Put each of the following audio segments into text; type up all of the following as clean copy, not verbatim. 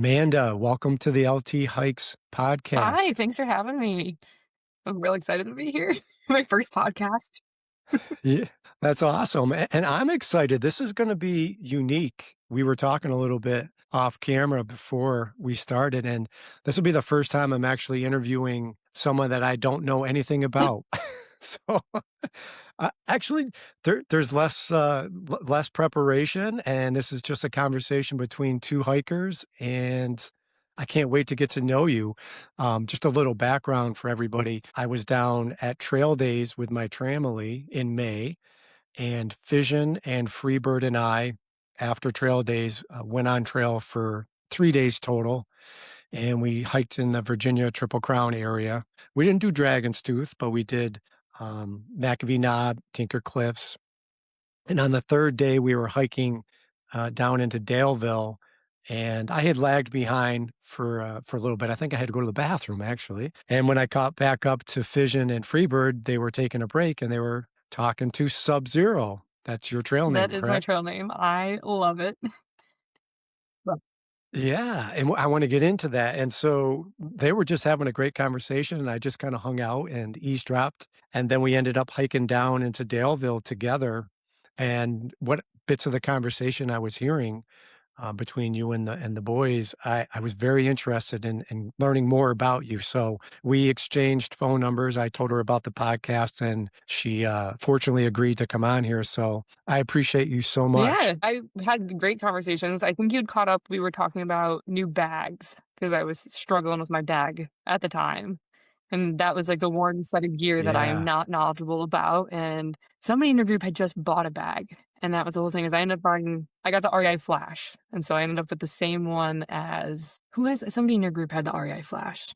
Amanda, welcome to the LT Hikes Hi, podcast. thanks for having me. I'm real excited to be here. My first podcast. Yeah, that's awesome. And I'm excited. This is going to be unique. We were talking a little bit off camera before we started, and this will be the first time I'm actually interviewing someone that I don't know anything about. So actually, there's less preparation, and this is just a conversation between two hikers. And I can't wait to get to know you. Just a little background for everybody. I was down at Trail Days with my tramily in May, and Fission and Freebird and I, after Trail Days, went on trail for 3 days total, and we hiked in the Virginia Triple Crown area. We didn't do Dragon's Tooth, but we did McAfee Knob, Tinker Cliffs. And on the third day, we were hiking down into Daleville, and I had lagged behind for a little bit. I think I had to go to the bathroom, actually. And when I caught back up to Fission and Freebird, they were taking a break, and they were talking to Subzero. That's your trail That name, is my correct? trail name. I love it. Well, Yeah, and I wanna get into that, and so they were just having a great conversation, and I just kinda hung out and eavesdropped, and then we ended up hiking down into Daleville together, and what bits of the conversation I was hearing between you and the boys, I was very interested in learning more about you. So we exchanged phone numbers. I told her about the podcast, and she fortunately agreed to come on here. So I appreciate you so much. yeah, I had great conversations. I think you'd caught up. We were talking about new bags because I was struggling with my bag at the time. And that was like the one set of gear that I am Yeah. not knowledgeable about. And somebody in your group had just bought a bag. And that was the whole thing is I ended up buying, I got the REI Flash. And so I ended up with the same one as who has somebody in your group had the REI Flash.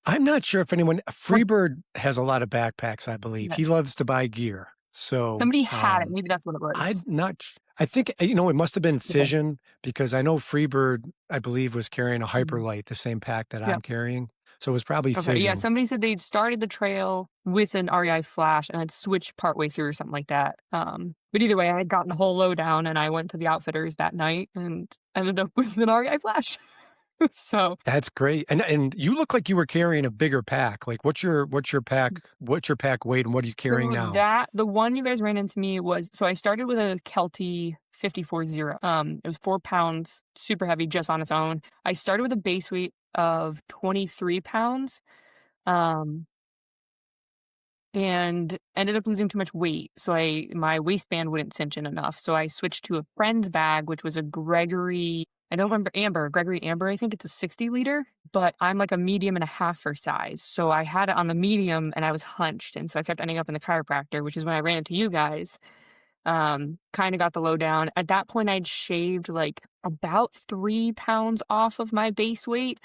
I'm not sure if anyone What Freebird has a lot of backpacks, I believe. He yes. loves to buy gear. So, Somebody had it. Maybe that's what it I'm was. not sh I think, it must have been Okay. Fission because I know Freebird, I believe, was carrying a Mhm. Hyperlite, the same pack that Yeah. I'm carrying. So it was probably Okay. Yeah. Fission. Somebody said they'd started the trail with an REI Flash and had switched partway through or something like that. But either way, I had gotten the whole lowdown and I went to the outfitters that night and ended up with an REI Flash. So That's great, and you look like you were carrying a bigger pack. Like, what's your pack weight, and what are you carrying So now? that the one you guys ran into me was so I started with a Kelty 54 0. It was 4 pounds, super heavy just on its own. I started with a base weight of 23 pounds, um, and ended up losing too much weight. So my waistband wouldn't cinch in enough. So I switched to a friend's bag, which was a Gregory. I don't remember Gregory Amber. I think it's a 60 liter, but I'm like a medium and a half her size. So I had it on the medium and I was hunched. And so I kept ending up in the chiropractor, which is when I ran into you guys. Kind of got the lowdown. At that point, I'd shaved like about 3 pounds off of my base weight.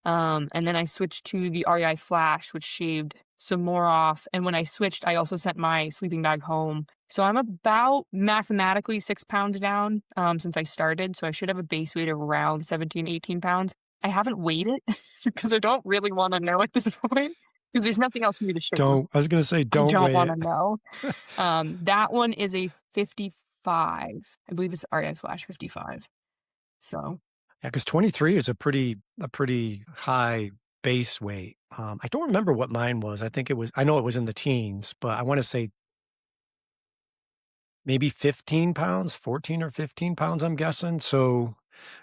And then I switched to the REI Flash, which shaved some more off. And when I switched, I also sent my sleeping bag home. So I'm about mathematically 6 pounds down since I started. So I should have a base weight of around 17, 18 pounds. I haven't weighed it because I don't really want to know at this point because there's nothing else for me to shave. Don't I was gonna say, I don't don't weigh want to it. know. That one is a 55. I believe it's REI Flash 55. So Yeah, because 23 is a pretty high base weight. I don't remember what mine was. I know it was in the teens, but I wanna say maybe 15 pounds, 14 or 15 pounds, I'm guessing. So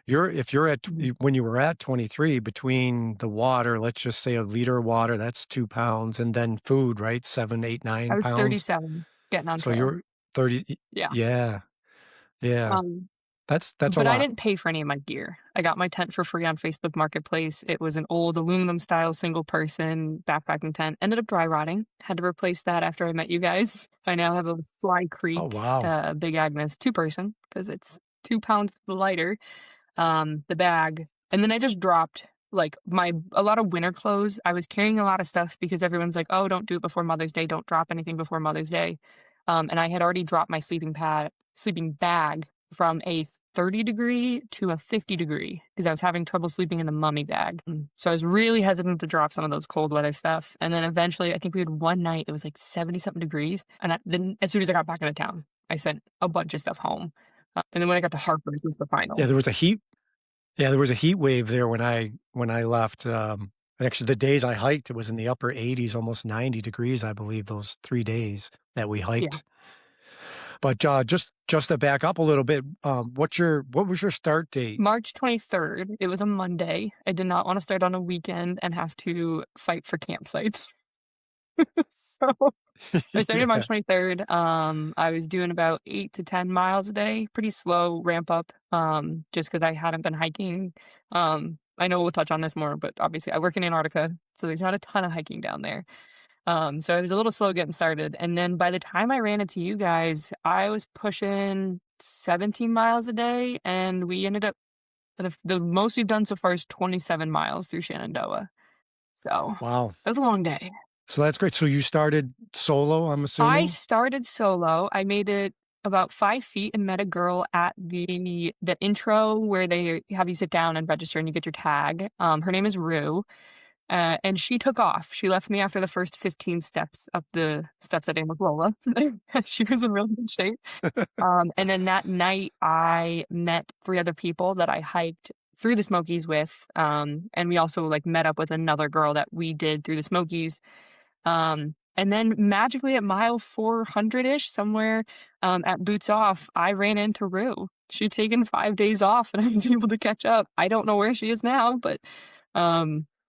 if you're mhm. when you were at 23, between the water, let's just say a liter of water, that's 2 pounds, and then food, right? 7, 8, I 9 was pounds. 37 getting on So trail. you're 30 Yeah. yeah, yeah. Um, That's a but I lot. didn't pay for any of my gear. I got my tent for free on Facebook Marketplace. It was an old aluminum style single person backpacking tent. Ended up dry rotting. Had to replace that after I met you guys. I now have a Fly Oh, Creek, wow. Big Agnes 2 person because it's 2 pounds lighter. The bag. And then I just dropped like a lot of winter clothes. I was carrying a lot of stuff because everyone's like, "Oh, don't do it before Mother's Day. Don't drop anything before Mother's Day." And I had already dropped my sleeping bag from a 30-degree to a 50-degree because I was having trouble sleeping in the mummy bag. So I was really hesitant to drop some of those cold weather stuff. And then eventually, I think we had one night, it was like 70 something degrees. And then as soon as I got back into town, I sent a bunch of stuff home. And then when I got to Harper's was the Yeah, final. there was a heat Yeah, there was a heat wave there when I left, actually, the days I hiked, it was in the upper 80s, almost 90 degrees, I believe, those 3 days that we Yeah. hiked. But, just to back up a little bit, what was your start date? March 23rd, it was a Monday. I did not wanna start on a weekend and have to fight for campsites. So, I started Yeah. March 23rd. I was doing about 8 to 10 miles a day, pretty slow ramp up, just because I hadn't been hiking. I know we'll touch on this more, but obviously I work in Antarctica, so there's not a ton of hiking down there. So I was a little slow getting started, and then by the time I ran into you guys, I was pushing 17 miles a day, and we ended up the most we've done so far is 27 miles through Shenandoah. So, Wow. it was a long day. So that's great. So you started solo, I'm I assuming? started solo. I made it about 5 feet and met a girl at the intro where they have you sit down and register and you get your tag. Her name is Rue, and she took off. She left me after the first 15 steps up the steps at Amagola. She was in really good shape. And then that night, I met 3 other people that I hiked through the Smokies with, and we also, like, met up with another girl that we did through the Smokies. And then magically at mile 400-ish, somewhere, at Boots Off, I ran into Rue. She'd taken 5 days off, and I was able to catch up. I don't know where she is now, but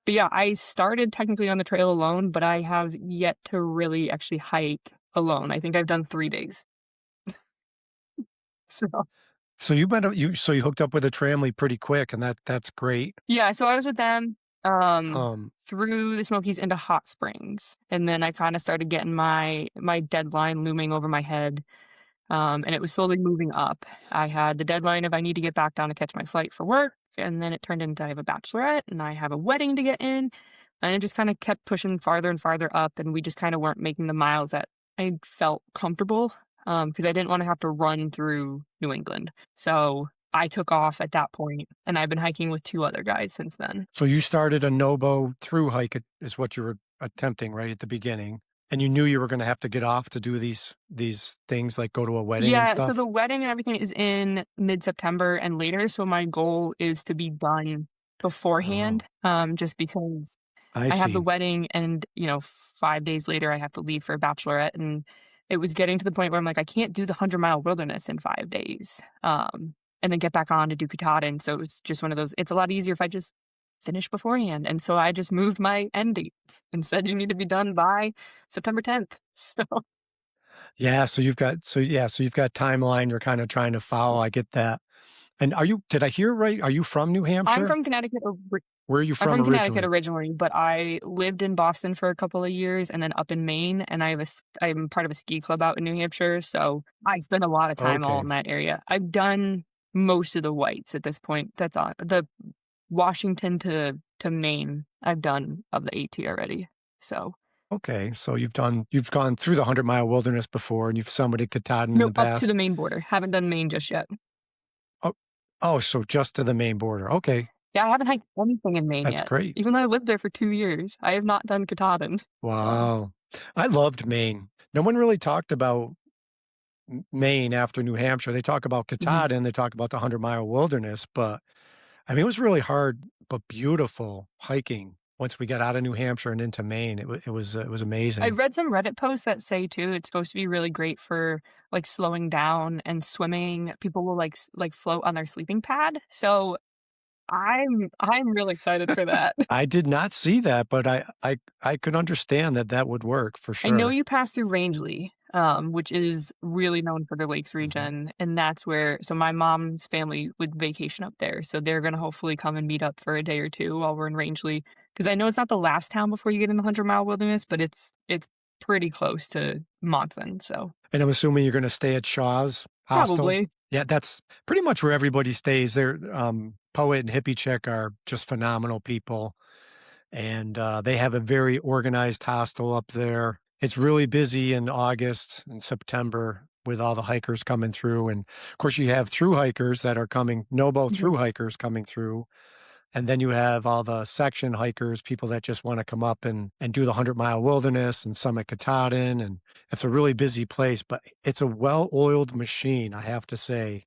yeah, I started technically on the trail alone, but I have yet to really actually hike alone. I think I've done 3 days. So So you hooked up with a tramley pretty quick, and that's great. yeah, so I was with them, Um, through the Smokies into Hot Springs, and then I kinda started getting my deadline looming over my head, and it was slowly moving up. I had the deadline of I need to get back down to catch my flight for work, and then it turned into I have a bachelorette, and I have a wedding to get in, and it just kinda kept pushing farther and farther up, and we just kinda weren't making the miles that I felt comfortable, because I didn't wanna have to run through New England. So, I took off at that point, and I've been hiking with 2 other guys since then. so you started a Nobo through hike is what you were attempting right at the beginning, and you knew you were gonna have to get off to do these things, like go to a wedding and Yeah, so stuff? the wedding and everything is in mid-September and later, so my goal is to be done Oh, beforehand, just because I I have the see. wedding and, 5 days later, I have to leave for a bachelorette, and it was getting to the point where I'm like, "I can't do the 100-mile wilderness in 5 days," and then get back on to do Katahdin, so it was just one of those it's a lot easier if I just finish beforehand, and so I just moved my end date and said, "You need to be done by September 10th." So Yeah, so you've got timeline you're kinda trying to follow, I get that. And did I hear right? Are you from New I'm Hampshire? from Connecticut Where are you I'm from from Connecticut originally? originally, but I lived in Boston for a couple of years and then up in Maine, and I'm part of a ski club out in New Hampshire, so I spend a lot of time all Okay, in that area. I've done most of the whites at this point. That's all. The Washington to Maine, I've done of the AT already. So, okay, so you've gone through the 100-mile wilderness before, and you've summited Katahdin in no, the up to past? the Maine border. Haven't done Maine just yet. Oh so just to the main border, okay, Yeah, I haven't hiked anything in Maine that's yet. great. Even though I lived there for 2 years, I have not done Katahdin. So, Wow. I loved Maine. No one really talked about Maine after New Hampshire. They talk about mhm. Katahdin, they talk about the 100-mile wilderness, but, I mean, it was really hard, but beautiful hiking once we got out of New Hampshire and into Maine. It was I've amazing. read some Reddit posts that say too it's supposed to be really great for, like, slowing down and swimming. People will, like, float on their sleeping pad, so I'm real excited for that. I did not see that, but I could understand that that would work for I know sure. you pass through Rangeley, which is really known for the lakes Mhm. region, and that's where so my mom's family would vacation up there, so they're gonna hopefully come and meet up for a day or 2 while we're in Rangeley. Because I know it's not the last town before you get in the 100-mile wilderness, but it's pretty close to Monson, so And I'm assuming you're gonna stay at Shaw's Hostel? probably. Yeah, that's pretty much where everybody stays. Poet and Hippie Chick are just phenomenal people, and, they have a very organized hostel up there. It's really busy in August and September with all the hikers coming through, and, of course, you have through hikers that are coming Nobo Mhm. through hikers coming through, and then you have all the section hikers, people that just wanna come up and do the 100-mile wilderness and summit Katahdin, and it's a really busy place, but it's a well-oiled machine, I have to say.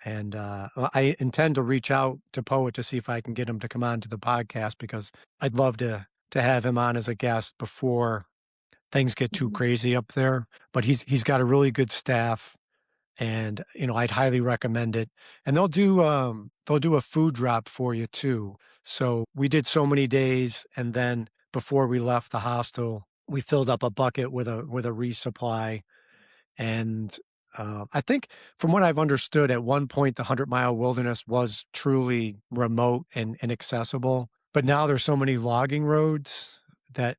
And I intend to reach out to Poet to see if I can get him to come on to the podcast because I'd love to have him on as a guest before things get too Mhm. crazy up there. But he's got a really good staff, and I'd highly recommend it. And they'll do a food drop for you too. So we did so many days, and then before we left the hostel, we filled up a bucket with a resupply. And I think from what I've understood, at one point the 100-mile wilderness was truly remote and inaccessible. But now there's so many logging roads that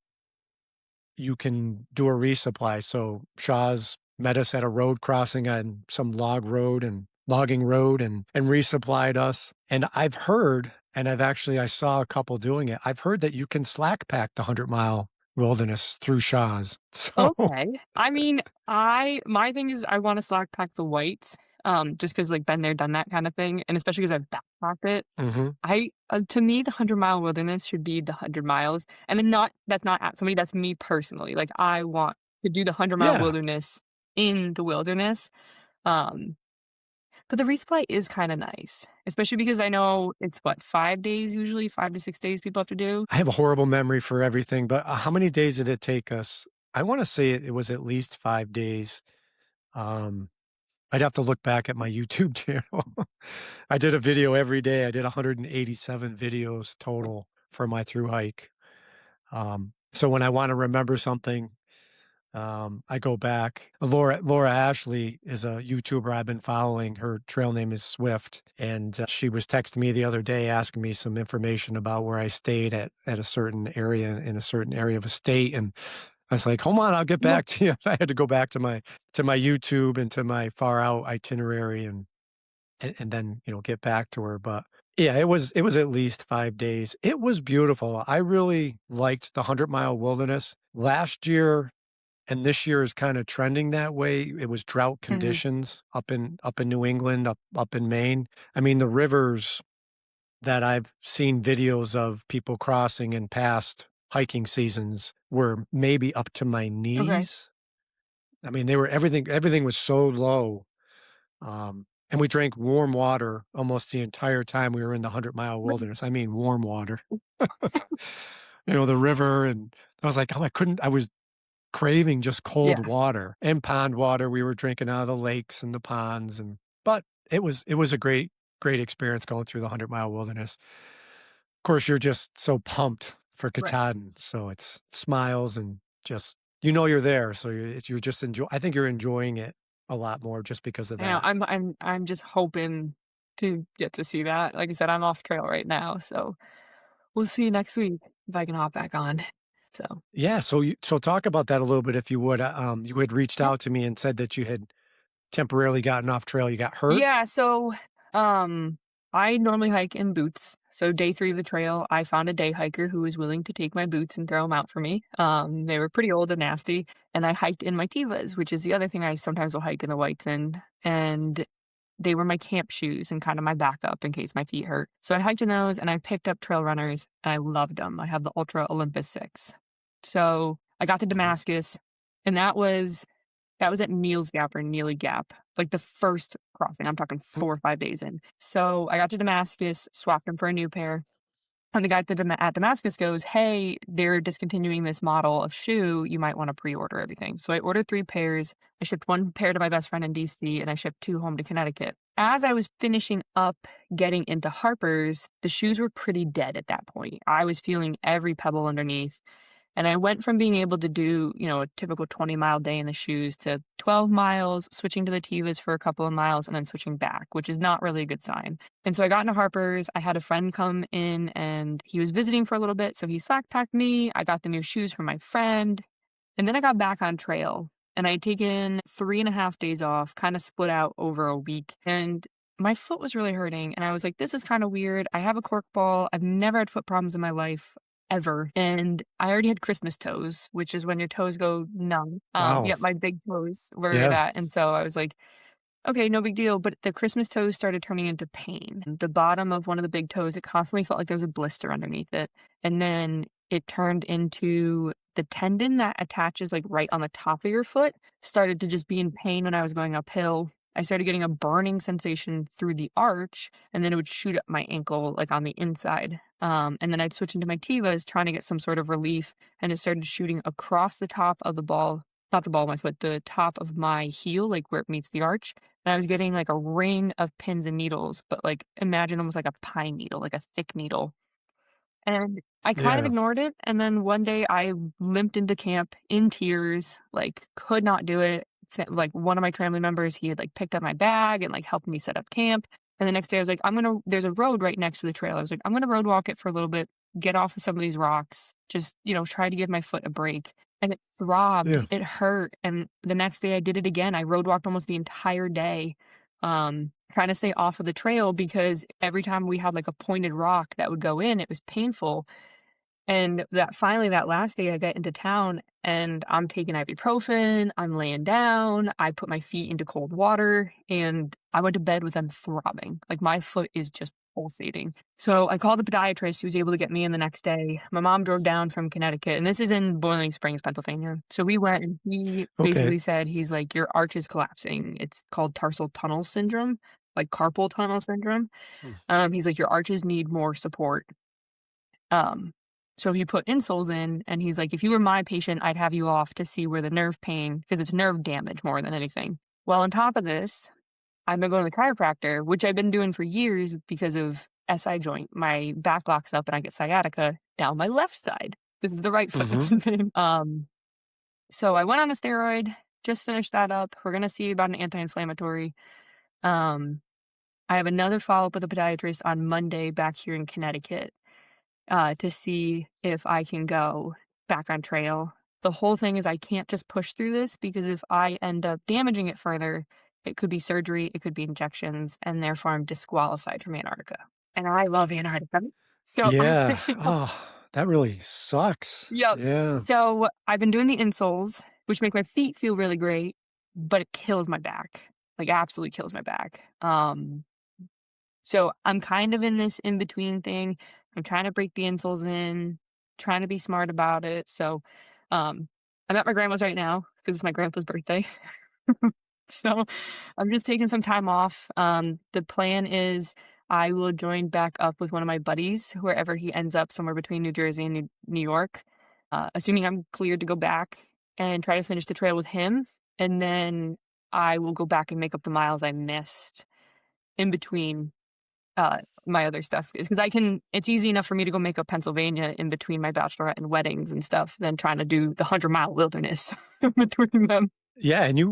you can do a resupply. So Shaw's met us at a road crossing on some logging road and resupplied us. And I've heard, and I saw a couple doing it. I've heard that you can slack pack the 100-mile wilderness through Shaw's. So, Okay. I mean, my thing is I wanna slack pack the whites, just 'cause, like, been there, done that kinda thing, and especially 'cause I've backpacked it. mhm. To me, the 100-mile wilderness should be the 100 miles, and then not that's not at somebody, that's me personally, like, I want to do the 100-mile Yeah, wilderness in the wilderness, um, but the resupply is kinda nice, especially because I know it's what, 5 days usually, 5 to 6 days people have to do? I have a horrible memory for everything, but how many days did it take us? I want to say it was at least 5 days. Um, I'd have to look back at my YouTube channel. I did a video every day. I did 187 videos total for my through hike. So when I want to remember something, I go back. Laura Ashley is a YouTuber I've been following. Her trail name is Swift, and she was texting me the other day asking me some information about where I stayed at a certain area in a certain area of a state, and I was like, "Hold on, I'll get Yeah, back to you." I had to go back to my YouTube and to my far out itinerary and then, get back to her, but yeah, it was at least 5 days. It was beautiful. I really liked the 100-mile wilderness. Last year and this year is kinda trending that way. It was drought mhm, conditions up in New England, up in Maine. I mean, the rivers that I've seen videos of people crossing in past hiking seasons were maybe up to my okay. knees. I mean, they were everything was so low, and we drank warm water almost the entire time we were in the 100-mile wilderness. I mean, warm water. The river, and I was like, "Oh, I was craving just cold Yeah. water and pond water. We were drinking out of the lakes and the ponds, but it was a great experience going through the 100-mile wilderness. Of course, you're just so pumped for Right. Katahdin, so it's smiles and just you're there, so you're just I think you're enjoying it a lot more just because of I know, that. I'm just hoping to get to see that. Like I said, I'm off trail right now, so we'll see next week if I can hop back on. So, Yeah, so talk about that a little bit if you would. You had reached yeah. out to me and said that you had temporarily gotten off trail. You got hurt? Yeah, so, um, I normally hike in boots. So day 3 of the trail, I found a day hiker who was willing to take my boots and throw them out for me. They were pretty old and nasty, and I hiked in my Tevas, which is the other thing I sometimes will hike in the whites in, and they were my camp shoes and kinda my backup in case my feet hurt. So I hiked in those, and I picked up trail runners, and I loved them. I have the Ultra Olympus 6. So I got to Mhm. Damascus, and that was at Neel's Gap or Neely Gap, like the first crossing. I'm talking Mm, 4 or 5 days in. So I got to Damascus, swapped them for a new pair, and the guy at Damascus goes, "Hey, they're discontinuing this model of shoe. You might want to pre-order everything." So I ordered 3 pairs. I shipped 1 pair to my best friend in DC, and I shipped 2 home to Connecticut. As I was finishing up getting into Harper's, the shoes were pretty dead at that point. I was feeling every pebble underneath. And I went from being able to do, a typical 20-mile day in the shoes to 12 miles, switching to the Tevas for a couple of miles, and then switching back, which is not really a good sign. And so I got into Harper's. I had a friend come in and he was visiting for a little bit. So he slack packed me. I got the new shoes from my friend. And then I got back on trail and I'd taken 3.5 days off, kind of split out over a week. And my foot was really hurting. And I was like, this is kind of weird. I have a cork ball. I've never had foot problems in my life ever. And I already had Christmas toes, which is when your toes go numb. wow. Yep, my big toes were Yeah. that. And so I was like, okay, no big deal. But the Christmas toes started turning into pain. The bottom of one of the big toes, it constantly felt like there was a blister underneath it. And then it turned into the tendon that attaches like right on the top of your foot started to just be in pain when I was going uphill. I started getting a burning sensation through the arch, and then it would shoot up my ankle, like, on the inside. And then I'd switch into my Tevas trying to get some sort of relief, and it started shooting across the top of the ball, not the ball of my foot, the top of my heel, like, where it meets the arch, and I was getting, like, a ring of pins and needles, but, like, imagine almost like a pine needle, like a thick needle. And I kind of Yeah. ignored it, and then one day I limped into camp in tears, like, could not do it. Like, one of my family members, he had, like, picked up my bag and, like, helped me set up camp, and the next day I was like, there's a road right next to the trail. I was like, "I'm gonna road walk it for a little bit, get off of some of these rocks, just, try to give my foot a break." And it throbbed, Yeah. it hurt, and the next day I did it again. I road walked almost the entire day, trying to stay off of the trail because every time we had, like, a pointed rock that would go in, it was painful. And that last day I get into town and I'm taking ibuprofen, I'm laying down, I put my feet into cold water, and I went to bed with them throbbing. Like, my foot is just pulsating. So I called the podiatrist who was able to get me in the next day. My mom drove down from Connecticut, and this is in Boiling Springs, Pennsylvania. So we went and he Okay. basically said, he's like, "Your arch is collapsing." It's called tarsal tunnel syndrome, like carpal tunnel syndrome. Hmm. He's like, "Your arches need more support." Um, so he put insoles in, and he's like, "If you were my patient, I'd have you off to see where the nerve pain, because it's nerve damage more than anything." Well, on top of this, I've been going to the chiropractor, which I've been doing for years because of SI joint. My back locks up and I get sciatica down my left side. This is the right foot Mhm. that's in pain. So I went on a steroid, just finished that up. We're gonna see about an anti-inflammatory. Um, I have another follow-up with a podiatrist on Monday back here in Connecticut, to see if I can go back on trail. The whole thing is I can't just push through this because if I end up damaging it further, it could be surgery, it could be injections, and therefore I'm disqualified from Antarctica. And I love Antarctica. So I Yeah. Oh, that really sucks. Yep. Yeah. So I've been doing the insoles, which make my feet feel really great, but it kills my back. Like, absolutely kills my back. So I'm kind of in this in between thing. I'm trying to break the insoles in, trying to be smart about it. So um, I'm at my grandma's right now because it's my grandpa's birthday. So I'm just taking some time off. The plan is I will join back up with one of my buddies wherever he ends up, somewhere between New Jersey and New York, assuming I'm cleared to go back and try to finish the trail with him. And then I will go back and make up the miles I missed in between uh, my other stuff is because it's easy enough for me to go make up Pennsylvania in between my bachelorette and weddings and stuff than trying to do the 100-mile wilderness between them. Yeah, and you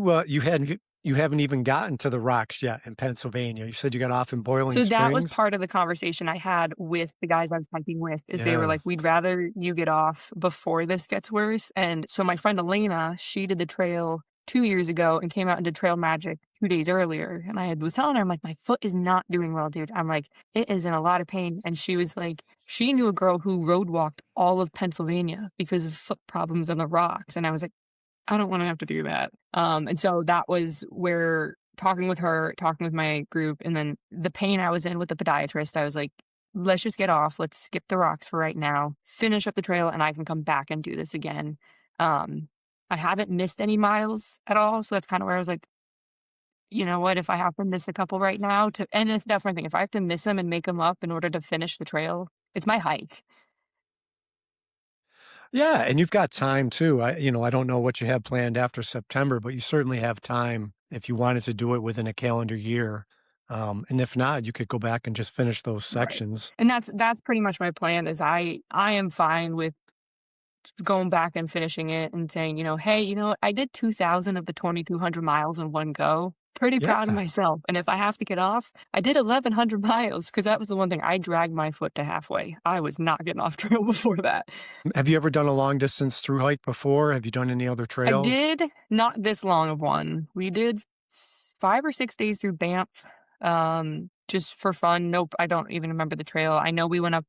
haven't even gotten to the rocks yet in Pennsylvania. You said you got off in Boiling So that was Springs? part of the conversation I had with the guys I was hiking with, is they were Yeah. like, "We'd rather you get off before this gets worse." And so my friend Elena, she did the trail 2 years ago and came out and did Trail Magic 2 days earlier, and was telling her, I'm like, "My foot is not doing well, dude." I'm like, "It is in a lot of pain." And she was like, she knew a girl who road walked all of Pennsylvania because of foot problems on the rocks, and I was like, I don't wanna have to do that. And so that was where talking with her, talking with my group, and then the pain I was in with the podiatrist, I was like, "Let's just get off. Let's skip the rocks for right now, finish up the trail, and I can come back and do this again." Um, I haven't missed any miles at all, so that's kinda where I was like, "You know what? If I have to miss a couple right now to," and if that's my thing, if I have to miss them and make them up in order to finish the trail, it's my hike. Yeah, and you've got time too. I don't know what you have planned after September, but you certainly have time if you wanted to do it within a calendar year. And if not, you could go back and just finish those Right. sections. And that's pretty much my plan is I am fine with going back and finishing it and saying, "Hey, what? I did 2,000 of the 2,200 miles in one go. Pretty proud of Yeah. myself. And if I have to get off, I did 1,100 miles because that was the one thing. I dragged my foot to halfway. I was not getting off trail before that. Have you ever done a long distance through hike before? Have you done any other I trails? did not this long of one. We did 5 or 6 days through Banff, just for fun. Nope, I don't even remember the trail. I know we went up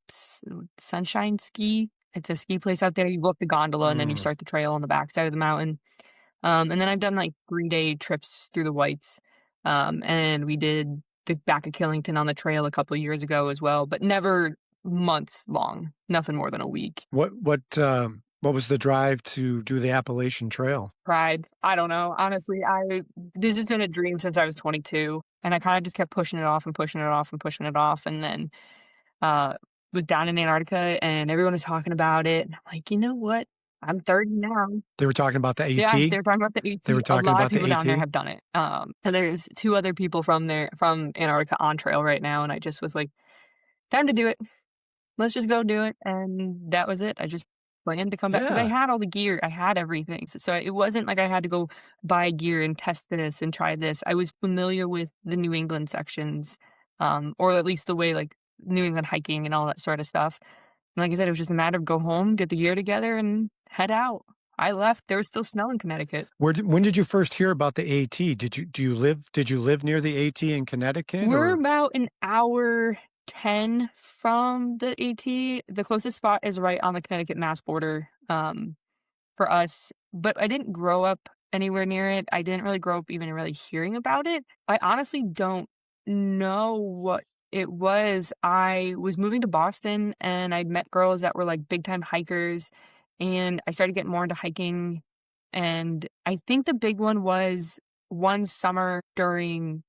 Sunshine Ski. It's a ski place out there. You go up the gondola and then you Mm. start the trail on the backside of the mountain. And then I've done like 3-day trips through the Whites. And we did the back of Killington on the trail a couple of years ago as well, but never months long. Nothing more than a week. What What was the drive to do the Appalachian Trail? Pride. I don't know. Honestly, I this has been a dream since I was 22, and I kinda just kept pushing it off and pushing it off and pushing it off, and then, uh, was down in Antarctica, and everyone was talking about it, and I'm like, "You know what? I'm 30 now." They were talking about the Yeah, AT? they were talking about the They AT. were A talking lot of about the people down there AT? have done it. And there's 2 other people from there from Antarctica on trail right now, and I just was like, "Time to do it. Let's just go do it," and that was it. I just planned to come back because I Yeah. had all the gear, I had everything, so it wasn't like I had to go buy gear and test this and try this. I was familiar with the New England sections, or at least the way, like, New England hiking and all that sort of stuff. And like I said, it was just a matter of go home, get the gear together, and head out. I left, there was still snow in Connecticut. When did you first hear about the AT? Did you live near the AT in Connecticut We're or about an hour 10 from the AT. The closest spot is right on the Connecticut-Mass border, for us, but I didn't grow up anywhere near it. I didn't really grow up even really hearing about it. I honestly don't know what it was. I was moving to Boston, and I'd met girls that were, like, big time hikers, and I started getting more into hiking, and I think the big one was one summer during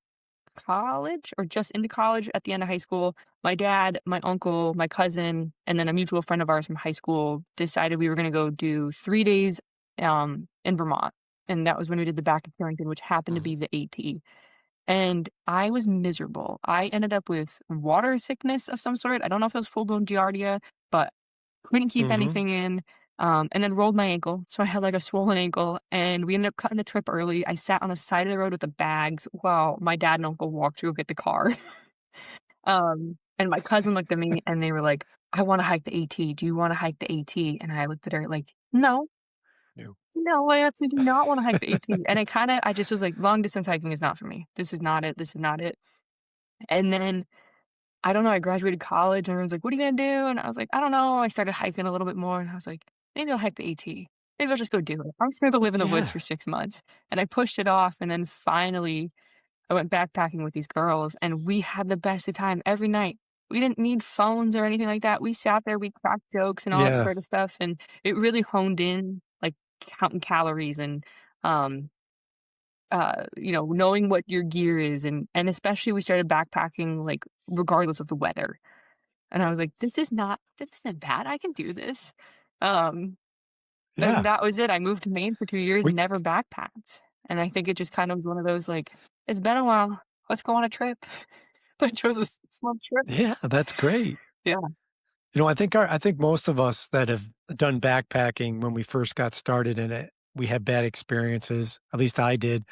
college or just into college at the end of high school, my dad, my uncle, my cousin, and then a mutual friend of ours from high school decided we were gonna go do 3 days, in Vermont, and that was when we did the back of Carrington, which happened to Mhm. be the AT, and I was miserable. I ended up with water sickness of some sort. I don't know if it was full-blown giardia, but couldn't keep Mhm. anything in, and then rolled my ankle, so I had, like, a swollen ankle, and we ended up cutting the trip early. I sat on the side of the road with the bags while my dad and uncle walked to go get the car. And my cousin looked at me, and they were like, "I wanna hike the AT. Do you wanna hike the AT?" And I looked at her like, "No, No. no, I absolutely do not wanna hike the AT." And I just was like, "Long distance hiking is not for me. This is not it. This is not it." And then I don't know, I graduated college and everyone's like, "What are you gonna do?" And I was like, "I don't know." I started hiking a little bit more and I was like, "Maybe I'll hike the AT. Maybe I'll just go do it. I'm just gonna go live in the woods Yeah. for 6 months." And I pushed it off and then finally I went backpacking with these girls and we had the best of time every night. We didn't need phones or anything like that. We sat there, we cracked jokes and all that Yeah. sort of stuff, and it really honed in, like, counting calories and, um, knowing what your gear is and especially we started backpacking, like, regardless of the weather. And I was like, this isn't bad, I can do this." Um, and Yeah. that was it, I moved to Maine for 2 years We and never backpacked. And I think it just kind of was one of those, like, "It's been a while, let's go on a trip." I chose a 6-month trip. Yeah, that's great. Yeah. I think most of us that have done backpacking when we first got started in it, we had bad experiences. At least I did.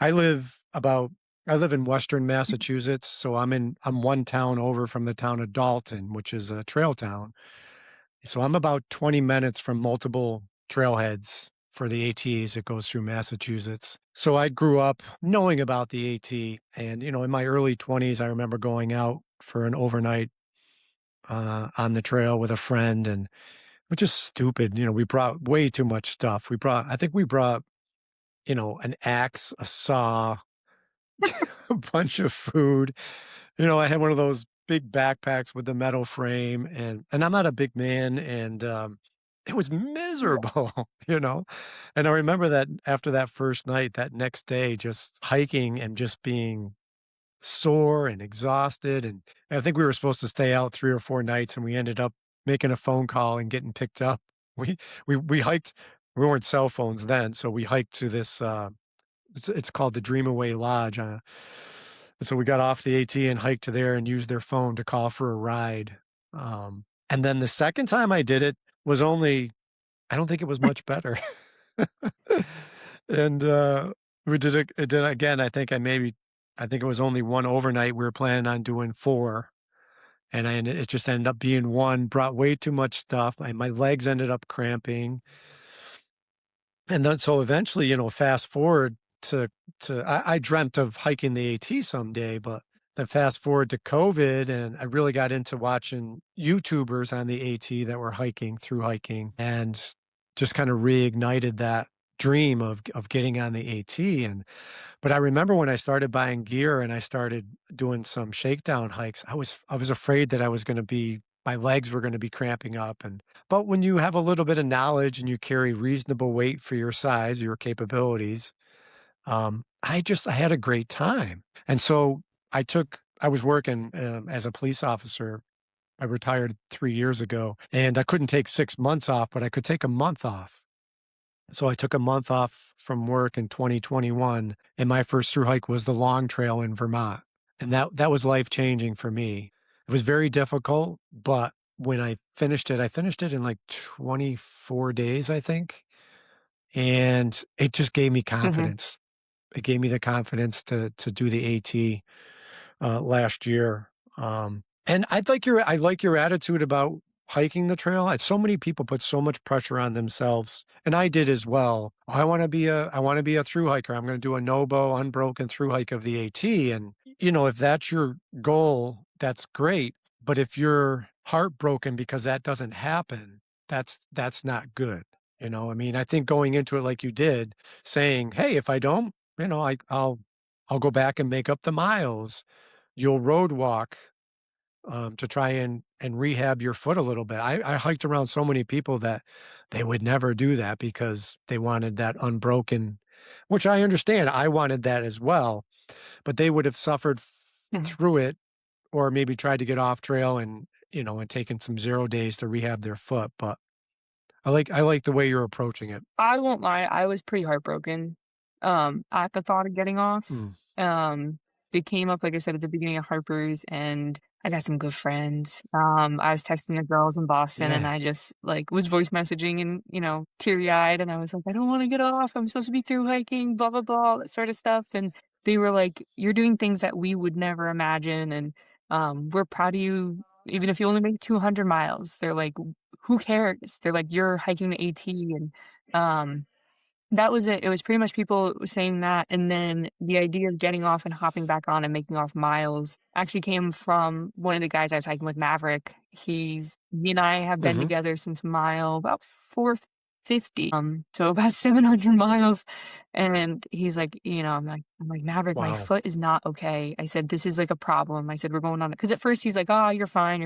I live about I live in Western Massachusetts, so I'm one town over from the town of Dalton, which is a trail town. So I'm about 20 minutes from multiple trailheads for the ATs that goes through Massachusetts. So I grew up knowing about the AT, and in my early 20s, I remember going out for an overnight on the trail with a friend, and which is stupid. We brought way too much stuff. I think we brought, an axe, a saw, a bunch of food. I had one of those big backpacks with the metal frame, and I'm not a big man, and it was Yeah. miserable, you know. And I remember that after that first night, that next day, just hiking and just being sore and exhausted. And I think we were supposed to stay out 3 or 4 nights, and we ended up making a phone call and getting picked up. We hiked. We weren't cell phones then, so we hiked to this. It's called the Dreamaway Lodge. And so we got off the AT and hiked to there and used their phone to call for a ride. And then the second time I did it was only. I don't think it was much better. And we did it. Did again. I think it was only one overnight. We were planning on doing four, and it just ended up being one. Brought way too much stuff. My legs ended up cramping. And then so eventually, fast forward to I dreamt of hiking the AT someday, but then fast forward to COVID, and I really got into watching YouTubers on the AT that were hiking, and just kind of reignited that dream of getting on the AT. And but I remember when I started buying gear and I started doing some shakedown hikes, I was afraid that I was going to be my legs were gonna be cramping up, and but when you have a little bit of knowledge and you carry reasonable weight for your size, your capabilities, I had a great time. And so I was working, as a police officer. I retired 3 years ago, and I couldn't take 6 months off, but I could take a month off. So I took a month off from work in 2021, and my first through hike was the Long Trail in Vermont, and that was life-changing for me. It was very difficult, but when I finished it in, like, 24 days, I think, and it just gave me Mhm. confidence. It gave me the confidence to do the AT, last year. And I like your attitude about hiking the trail. So many people put so much pressure on themselves, and I did as well. I want to be a through hiker. I'm going to do a no-bow, unbroken through hike of the AT. And if that's your goal, that's great. But if you're heartbroken because that doesn't happen, that's not good. I mean, I think going into it like you did, saying, "Hey, if I don't, I'll go back and make up the miles." You'll road walk, to try and rehab your foot a little bit. I hiked around so many people that they would never do that because they wanted that unbroken, which I understand. I wanted that as well, but they would have suffered Mhm. through it, or maybe tried to get off trail and taken some 0 days to rehab their foot. But I like the way you're approaching it. I won't lie, I was pretty heartbroken, at the thought of getting off. Mm. Um, it came up, like I said, at the beginning of Harper's, and I got some good friends. I was texting the girls in Boston, and Yeah. I just, like, was voice messaging and, teary-eyed, and I was like, "I don't wanna get off, I'm supposed to be through hiking, blah, blah, blah," that sort of stuff, and they were like, "You're doing things that we would never imagine, and, we're proud of you, even if you only make 200 miles." They're like, who cares? They're like, "You're hiking the AT," and, um, that was it. It was pretty much people saying that, and then the idea of getting off and hopping back on and making off miles actually came from one of the guys I was hiking with, Maverick. He and I have been Mhm. together since mile about 450, so about 700 miles, and he's like, I'm like, "Maverick, my Wow. foot is not okay." I said, "This is, like, a problem." I said, "We're going on it," because at first he's like, "Oh, you're fine,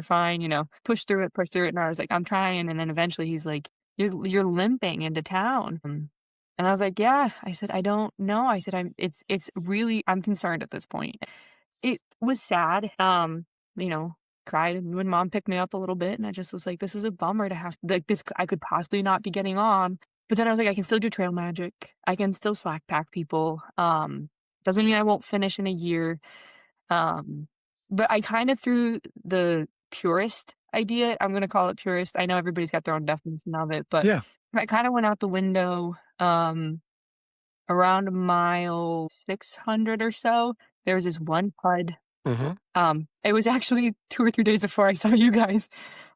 push through it," and I was like, "I'm trying," and then eventually he's like, "You're limping into town." And I was like, "Yeah." I said, "I don't know." I said, it's really I'm concerned at this point." It was sad, you know, cried when mom picked me up a little bit, and I just was like, "This is a bummer to have like, I could possibly not be getting on." But then I was like, "I can still do trail magic. I can still slack pack people. Doesn't mean I won't finish in a year." Um, but I kinda threw the purist idea, I'm gonna call it purist. I know everybody's got their own definition of it, but Yeah. I kinda went out the window, around mile 600 or so. There was this one PUD. Mhm. It was actually 2 or 3 days before I saw you guys.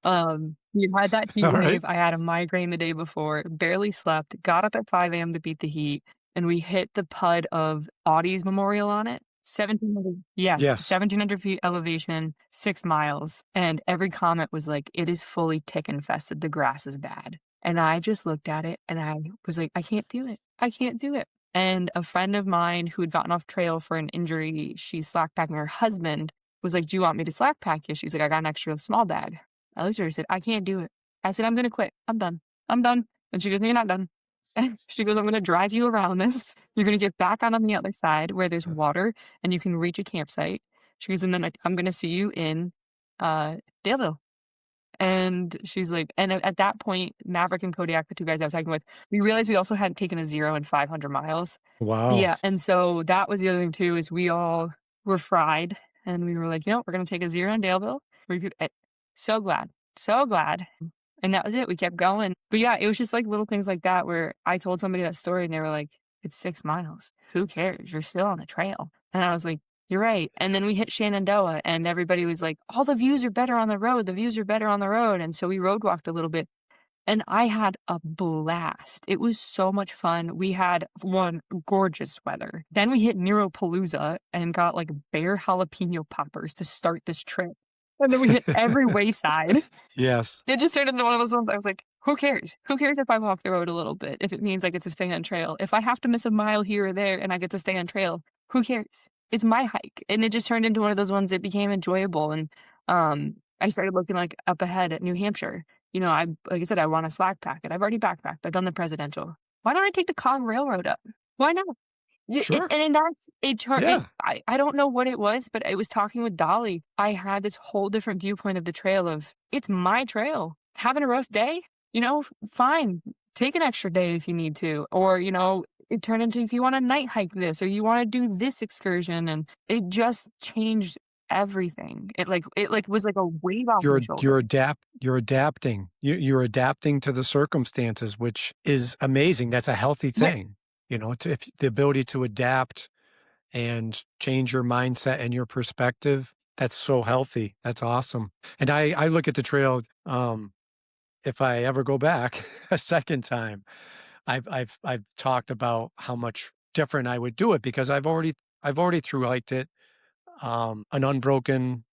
We had that heat Alright. wave. I had a migraine the day before, barely slept, got up at 5 AM to beat the heat, and we hit the PUD of Audie's memorial on it. 1,700, yes, Yes. 1,700 feet elevation, 6 miles, and every comment was like, "It is fully tick infested, the grass is bad." And I just looked at it and I was like, "I can't do it. I can't do it." And a friend of mine who had gotten off trail for an injury, she's slack packing her husband, was like, "Do you want me to slack pack you?" She's like, "I got an extra small bag." I looked at her and said, "I can't do it." I said, "I'm gonna quit. I'm done. I'm done." And she goes, "No, you're not done." She goes, "I'm gonna drive you around this. You're gonna get back on the other side where there's water and you can reach a campsite." She goes, "And then I'm gonna see you in Daleville." And she's like, and at that point, Maverick and Kodiak, the 2 guys I was hiking with, we realized we also hadn't taken a 0 in 500 miles. Wow. Yeah, and so that was the other thing too, is we all were fried, and we were like, we're gonna take a 0 in Daleville." We could so glad, so glad. And that was it, we kept going. But yeah, it was just, like, little things like that where I told somebody that story and they were like, "It's 6 miles. Who cares? You're still on the trail." And I was like, "You're right." And then we hit Shenandoah and everybody was like, "All the views are better on the road. The views are better on the road." And so we road walked a little bit and I had a blast. It was so much fun. We had, 1, gorgeous weather. Then we hit Miropalooza and got, like, bare jalapeno poppers to start this trip. And then we hit every wayside. Yes. It just turned into one of those ones I was like, "Who cares? Who cares if I walk the road a little bit, if it means I get to stay on trail? If I have to miss a mile here or there and I get to stay on trail, who cares? It's my hike." And it just turned into one of those ones that became enjoyable, and, I started looking, like, up ahead at New Hampshire. I like I said, I wanna slack pack it. I've already backpacked. I've done the presidential. Why don't I take the Cog Railroad up? Why not? Yeah, Sure. and that's a turn and Yeah. I don't know what it was, but I was talking with Dolly. I had this whole different viewpoint of the trail of, "It's my trail. Having a rough day? Fine. Take an extra day if you need to." Or, it turned into if you wanna night hike this or you wanna do this excursion, and it just changed everything. It was like a weight off my shoulder. You're adapting. You're adapting to the circumstances, which is amazing. That's a healthy Yeah. thing, to if the ability to adapt and change your mindset and your perspective, that's so healthy. That's awesome. And I look at the trail, if I ever go back a second time, I've talked about how much different I would do it because I've already through hiked it, an unbroken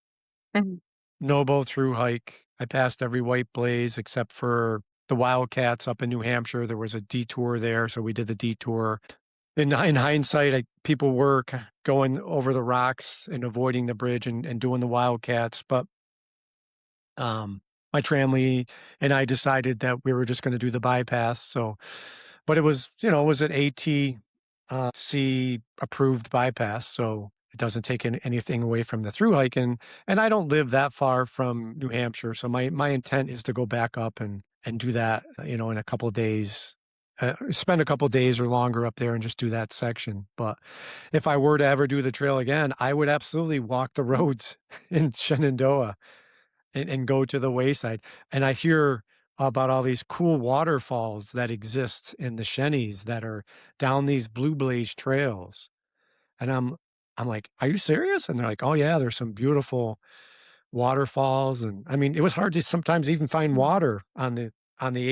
Mhm. Nobo through hike. I passed every white blaze except for the Wildcats up in New Hampshire. There was a detour there, so we did the detour. In hindsight, people were going over the rocks and avoiding the bridge and doing the Wildcats, but my family and I decided that we were just going to do the bypass. So, but it was an ATC approved bypass, so it doesn't take anything away from the through hike. And I don't live that far from New Hampshire, so my intent is to go back up and do that, in a couple of days. Spend a couple of days or longer up there and just do that section. But if I were to ever do the trail again, I would absolutely walk the roads in Shenandoah and go to the wayside. And I hear about all these cool waterfalls that exist in the Shenies that are down these Blue Blaze trails. And I'm like, "Are you serious?" And they're like, "Oh yeah, there's some beautiful waterfalls." And I mean, it was hard to sometimes even find water on the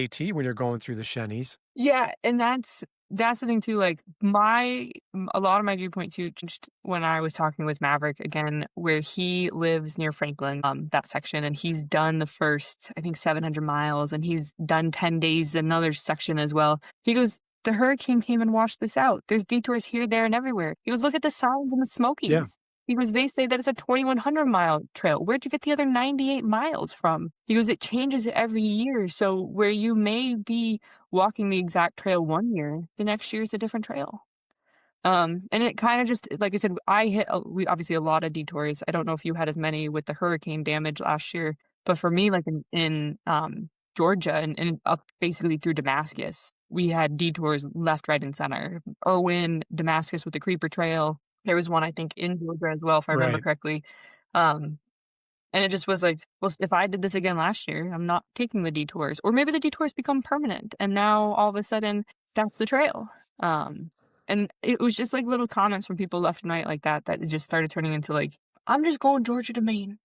AT when you're going through the Shenies. Yeah, and that's the thing too, like, a lot of my viewpoint too changed when I was talking with Maverick again, where he lives near Franklin, that section, and he's done the first, I think, 700 miles, and he's done 10 days, another section as well. He goes, "The hurricane came and washed this out. There's detours here, there, and everywhere." He goes, "Look at the signs in the Yeah. Smokies." He goes, "They say that it's a 2,100-mile trail. Where'd you get the other 98 miles from?" He goes, "It changes every year, so where you may be walking the exact trail one year, the next year is a different trail." And it kinda just like I said, I hit a we obviously a lot of detours. I don't know if you had as many with the hurricane damage last year, but for me, like in Georgia and up basically through Damascus, we had detours left, right, and center. Irwin, Damascus with the Creeper Trail. There was one, I think, in Georgia as well, if I remember Right. correctly. Um, and it just was like, well, if I did this again last year, I'm not taking the detours. Or maybe the detours become permanent, and now all of a sudden, that's the trail. Um, and it was just like little comments from people left and right like that, that it just started turning into like, I'm just going Georgia to Maine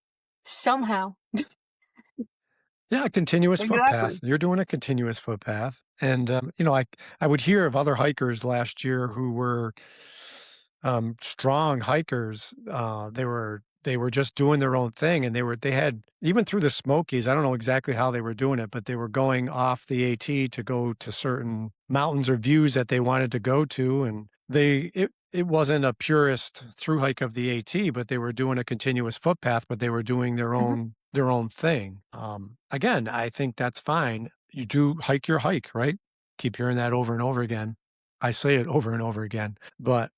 somehow. Yeah, a continuous footpath. Exactly. You're doing a continuous footpath. And, I would hear of other hikers last year who were, strong hikers. They were just doing their own thing and they had even through the Smokies, I don't know exactly how they were doing it, but they were going off the AT to go to certain mountains or views that they wanted to go to. And it wasn't a purist through hike of the AT, but they were doing a continuous footpath, but they were doing Mhm. their own thing. Again, I think that's fine. You do hike your hike, right? Keep hearing that over and over again. I say it over and over again, but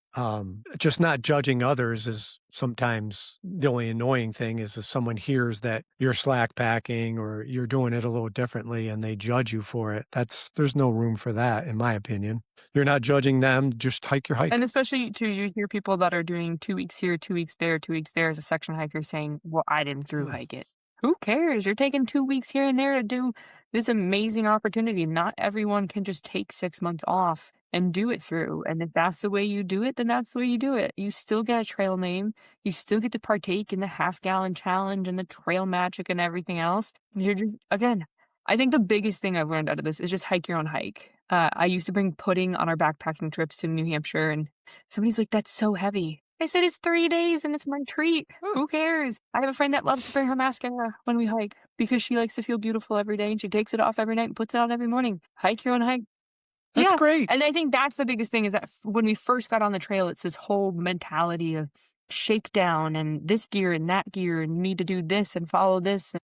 just not judging others is sometimes the only annoying thing is if someone hears that you're slack packing or you're doing it a little differently and they judge you for it. There's no room for that, in my opinion. You're not judging them, just hike your hike. And especially too, you hear people that are doing 2 weeks here, 2 weeks there, 2 weeks there as a section hiker saying, "Well, I didn't through Hmm. hike it." Who cares? You're taking 2 weeks here and there to do this amazing opportunity. Not everyone can just take 6 months off and do it through. And if that's the way you do it, then that's the way you do it. You still get a trail name. You still get to partake in the half-gallon challenge and the trail magic and everything else. You're just again, I think the biggest thing I've learned out of this is just hike your own hike. I used to bring pudding on our backpacking trips to New Hampshire, and somebody's like, "That's so heavy." I said, "It's 3 days and it's my treat. Huh, Who cares?" I have a friend that loves to bring her mascara when we hike because she likes to feel beautiful every day and she takes it off every night and puts it on every morning. Hike your own hike. that's Yeah, great. and I think that's the biggest thing is that when we first got on the trail, it's this whole mentality of shakedown and this gear and that gear, and you need to do this and follow this.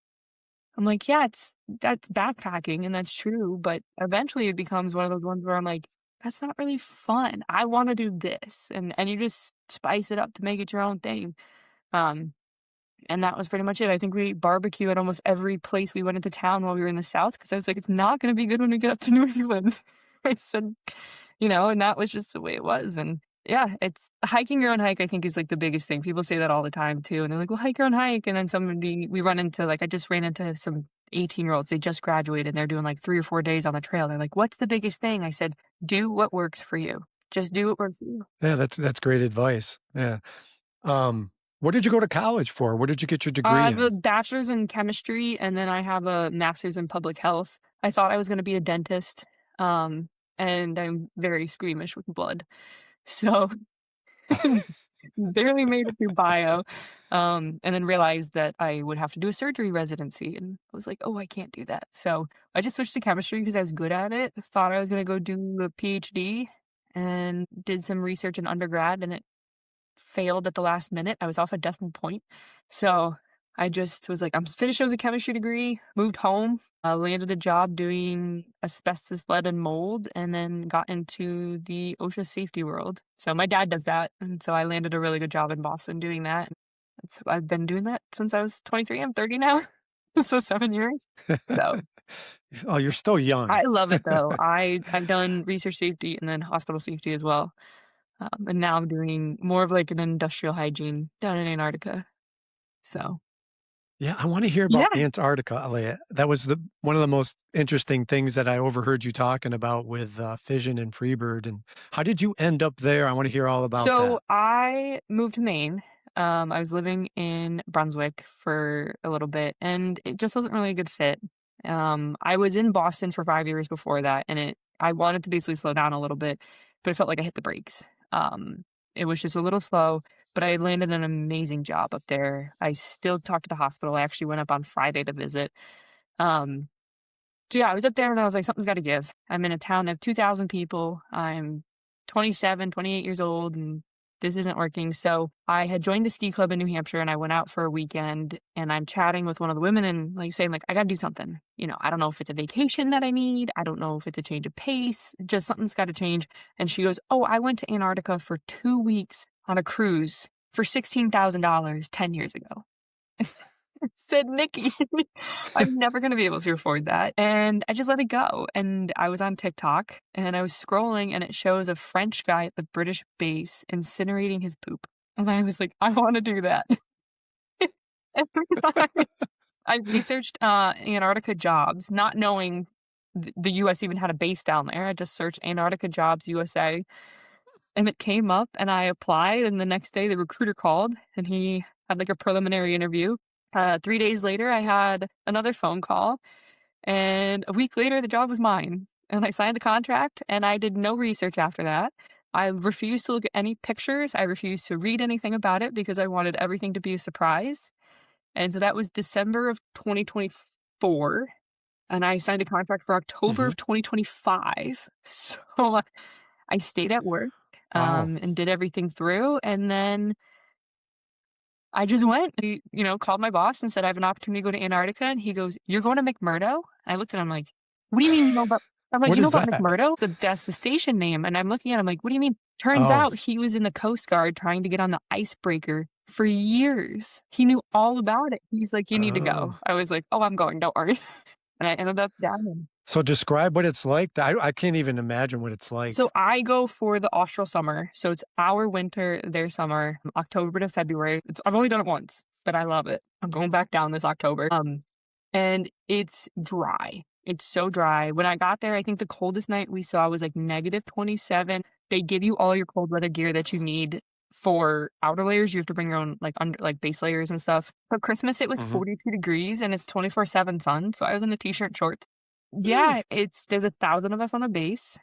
I'm like, yeah, that's backpacking and that's true, but eventually it becomes one of those ones where I'm like, that's not really fun. I want to do this. And you just spice it up to make it your own thing. Um, and that was pretty much it. I think we barbecue at almost every place we went into town while we were in the South because I was like, it's not going to be good when we get up to New England. I said, and that was just the way it was. And yeah, it's hiking your own hike, I think, is like the biggest thing. People say that all the time too. And they're like, well, hike your own hike. And then we run into, like, I just ran into some 18-year-olds. They just graduated and they're doing like 3 or 4 days on the trail. They're like, what's the biggest thing? I said, do what works for you. Just do what works for you. Yeah, that's great advice. Yeah. What did you go to college for? What did you get your I degree have a in? bachelor's in chemistry and then I have a master's in public health. I thought I was going to be a dentist. Um, and I'm very squeamish with blood. So barely made it through bio, and then realized that I would have to do a surgery residency, and I was like, "Oh, I can't do that." So I just switched to chemistry because I was good at it. Thought I was gonna go do a PhD, and did some research in undergrad, and it failed at the last minute. I was off a decimal point. So I just was like, I'm finished with a chemistry degree, moved home, landed a job doing asbestos, lead, and mold, and then got into the OSHA safety world. So my dad does that. And so I landed a really good job in Boston doing that. So I've been doing that since I was 23. I'm 30 now. So 7 years. So Oh, you're still I young. love it though. I've done research safety and then hospital safety as well. And now I'm doing more of like an industrial hygiene down in Antarctica. So Yeah, I wanna hear about yeah. Antarctica, that was the one of the most interesting things that I overheard you talking about with, fission and Freebird, and how did you end up there? I wanna hear all about So that. I moved to Maine. I was living in Brunswick for a little bit, and it just wasn't really a good fit. I was in Boston for 5 years before that, and I wanted to basically slow down a little bit, but it felt like I hit the brakes. It was just a little slow, but I landed an amazing job up there. I still talk to the hospital. I actually went up on Friday to visit. Um, So yeah, I was up there and I was like, something's got to give. I'm in a town of 2,000 people. I'm 27, 28 years old, and this isn't working. So I had joined the ski club in New Hampshire and I went out for a weekend and I'm chatting with one of the women and like saying, like, I got to do something. I don't know if it's a vacation that I need. I don't know if it's a change of pace. Just something's got to change. And she goes, oh, I went to Antarctica for 2 weeks on a cruise for $16,000 10 years ago. Said Nikki, I'm never gonna be able to afford that, and I just let it go, and I was on TikTok, and I was scrolling, and it shows a French guy at the British base incinerating his poop, and I was like, "I wanna do that." And I researched, Antarctica jobs, not knowing the US even had a base down there. I just searched Antarctica jobs USA, and it came up, and I applied, and the next day, the recruiter called, and he had, like, a preliminary interview. 3 days later, I had another phone call, and a week later, the job was mine, and I signed the contract, and I did no research after that. I refused to look at any pictures. I refused to read anything about it because I wanted everything to be a surprise, and so that was December of 2024, and I signed a contract for October Mhm. of 2025. So I stayed at work, Wow. and did everything through, and then I just went. Called my boss and said, "I have an opportunity to go to Antarctica," and he goes, "You're going to McMurdo?" I looked at him like, "What do you mean you know about?" I'm like, What "You know is about that? McMurdo? That's the station name." And I'm looking at him like, "What do you mean?" Turns Oh. out he was in the Coast Guard trying to get on the icebreaker for years. He knew all about it. He's like, "You need to Oh. go." I was like, "Oh, I'm going, don't worry." And I ended up down. So describe what it's like. I can't even imagine what it's So like. I go for the austral summer. So it's our winter, their summer, October to February. I've only done it once, but I love it. I'm going back down this October. And it's dry. It's so dry. When I got there, I think the coldest night we saw was like -27. They give you all your cold weather gear that you need for outer layers. You have to bring your own like under like base layers and stuff. For Christmas, it was Mhm. 42 degrees and it's 24/7 sun. So I was in a t-shirt, shorts. Mm. Yeah, there's 1,000 of us on a base,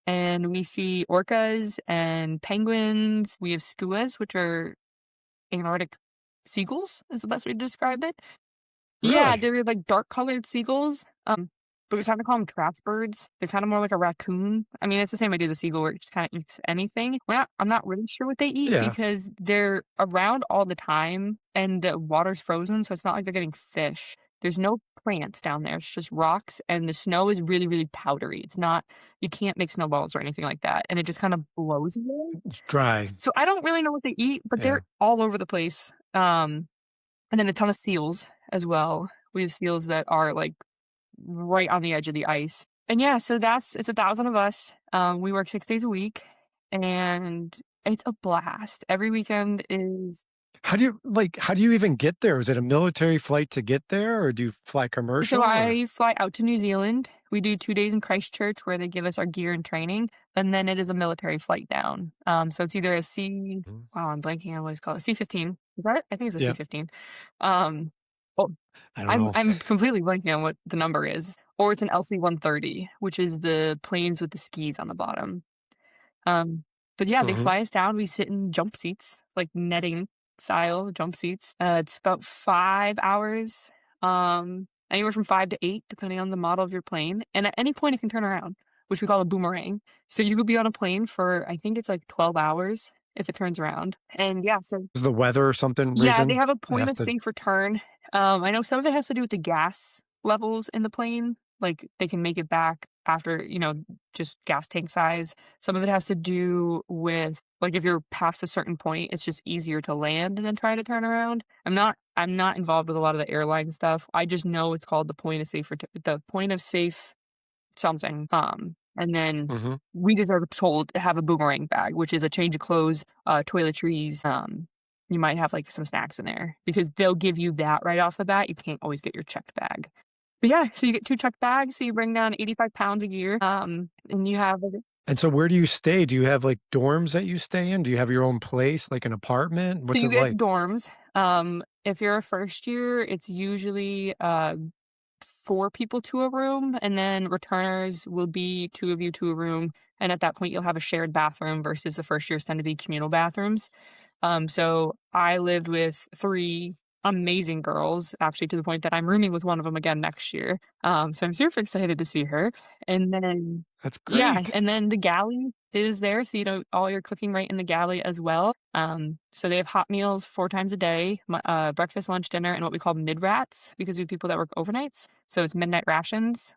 and we see orcas and penguins. We have skuas, which are Antarctic seagulls, is the best way to describe it. Yeah, Really? they're like dark colored seagulls. but we kind of call them trash birds. They're kind of more like a raccoon. I mean, it's the same idea as a seagull where it just kind of eats anything. I'm not really sure what they eat Yeah. because they're around all the time and the water's frozen, so it's not like they're getting fish. There's no plants down there. It's just rocks, and the snow is really, really powdery. It's not, you can't make snowballs or anything like that, and it just kind of blows away. It's dry. So I don't really know what they eat, but Yeah. they're all over the place. And then a ton of seals as well. We have seals that are like right on the edge of the ice. And yeah, so it's 1,000 of us. We work 6 days a week, and it's a blast. Every weekend is. How do you even get there? Is it a military flight to get there, or do you fly So commercial, or I fly out to New Zealand. We do 2 days in Christchurch where they give us our gear and training, and then it is a military flight down. So it's either a C. Mhm. Wow, I'm blanking on what it's called. A C-15. Is that it? I think it's a Yeah, C-15. Um, oh, I don't I'm know. I'm completely blanking on what the number is. Or it's an LC-130, which is the planes with the skis on the bottom. Um, but yeah, they Mhm. fly us down. We sit in jump seats, like netting style jump seats. It's about 5 hours, anywhere from 5 to 8, depending on the model of your plane. And at any point, it can turn around, which we call a boomerang. So you could be on a plane for, I think it's like 12 hours if it turns around. And yeah, so Is the weather or something yeah, they reason have a it point has of to safe return. I know some of it has to do with the gas levels in the plane. Like they can make it back after, just gas tank size. Some of it has to do with like if you're past a certain point, it's just easier to land and then try to turn around. I'm not involved with a lot of the airline stuff. I just know it's called the point of safe something. And then Mhm. we just are told to have a boomerang bag, which is a change of clothes, toiletries. You might have like some snacks in there because they'll give you that right off the bat. You can't always get your checked bag. But yeah, so you get 2 checked bags, so you bring down 85 pounds a year. And you have And so where do you stay? Do you have, like, dorms that you stay in? Do you have your own place, like an apartment? so What's you it get like? dorms. If you're a first year, it's usually 4 people to a room, and then returners will be 2 of you to a room. And at that point, you'll have a shared bathroom versus the first years tend to be communal bathrooms. So I lived with 3 amazing girls, actually to the point that I'm rooming with one of them again next year. So I'm super excited to see her. And then That's yeah, great. and then the galley is there, so all your cooking right in the galley as well. So they have hot meals 4 times a day, breakfast, lunch, dinner, and what we call mid-rats because we have people that work overnights. So it's midnight rations.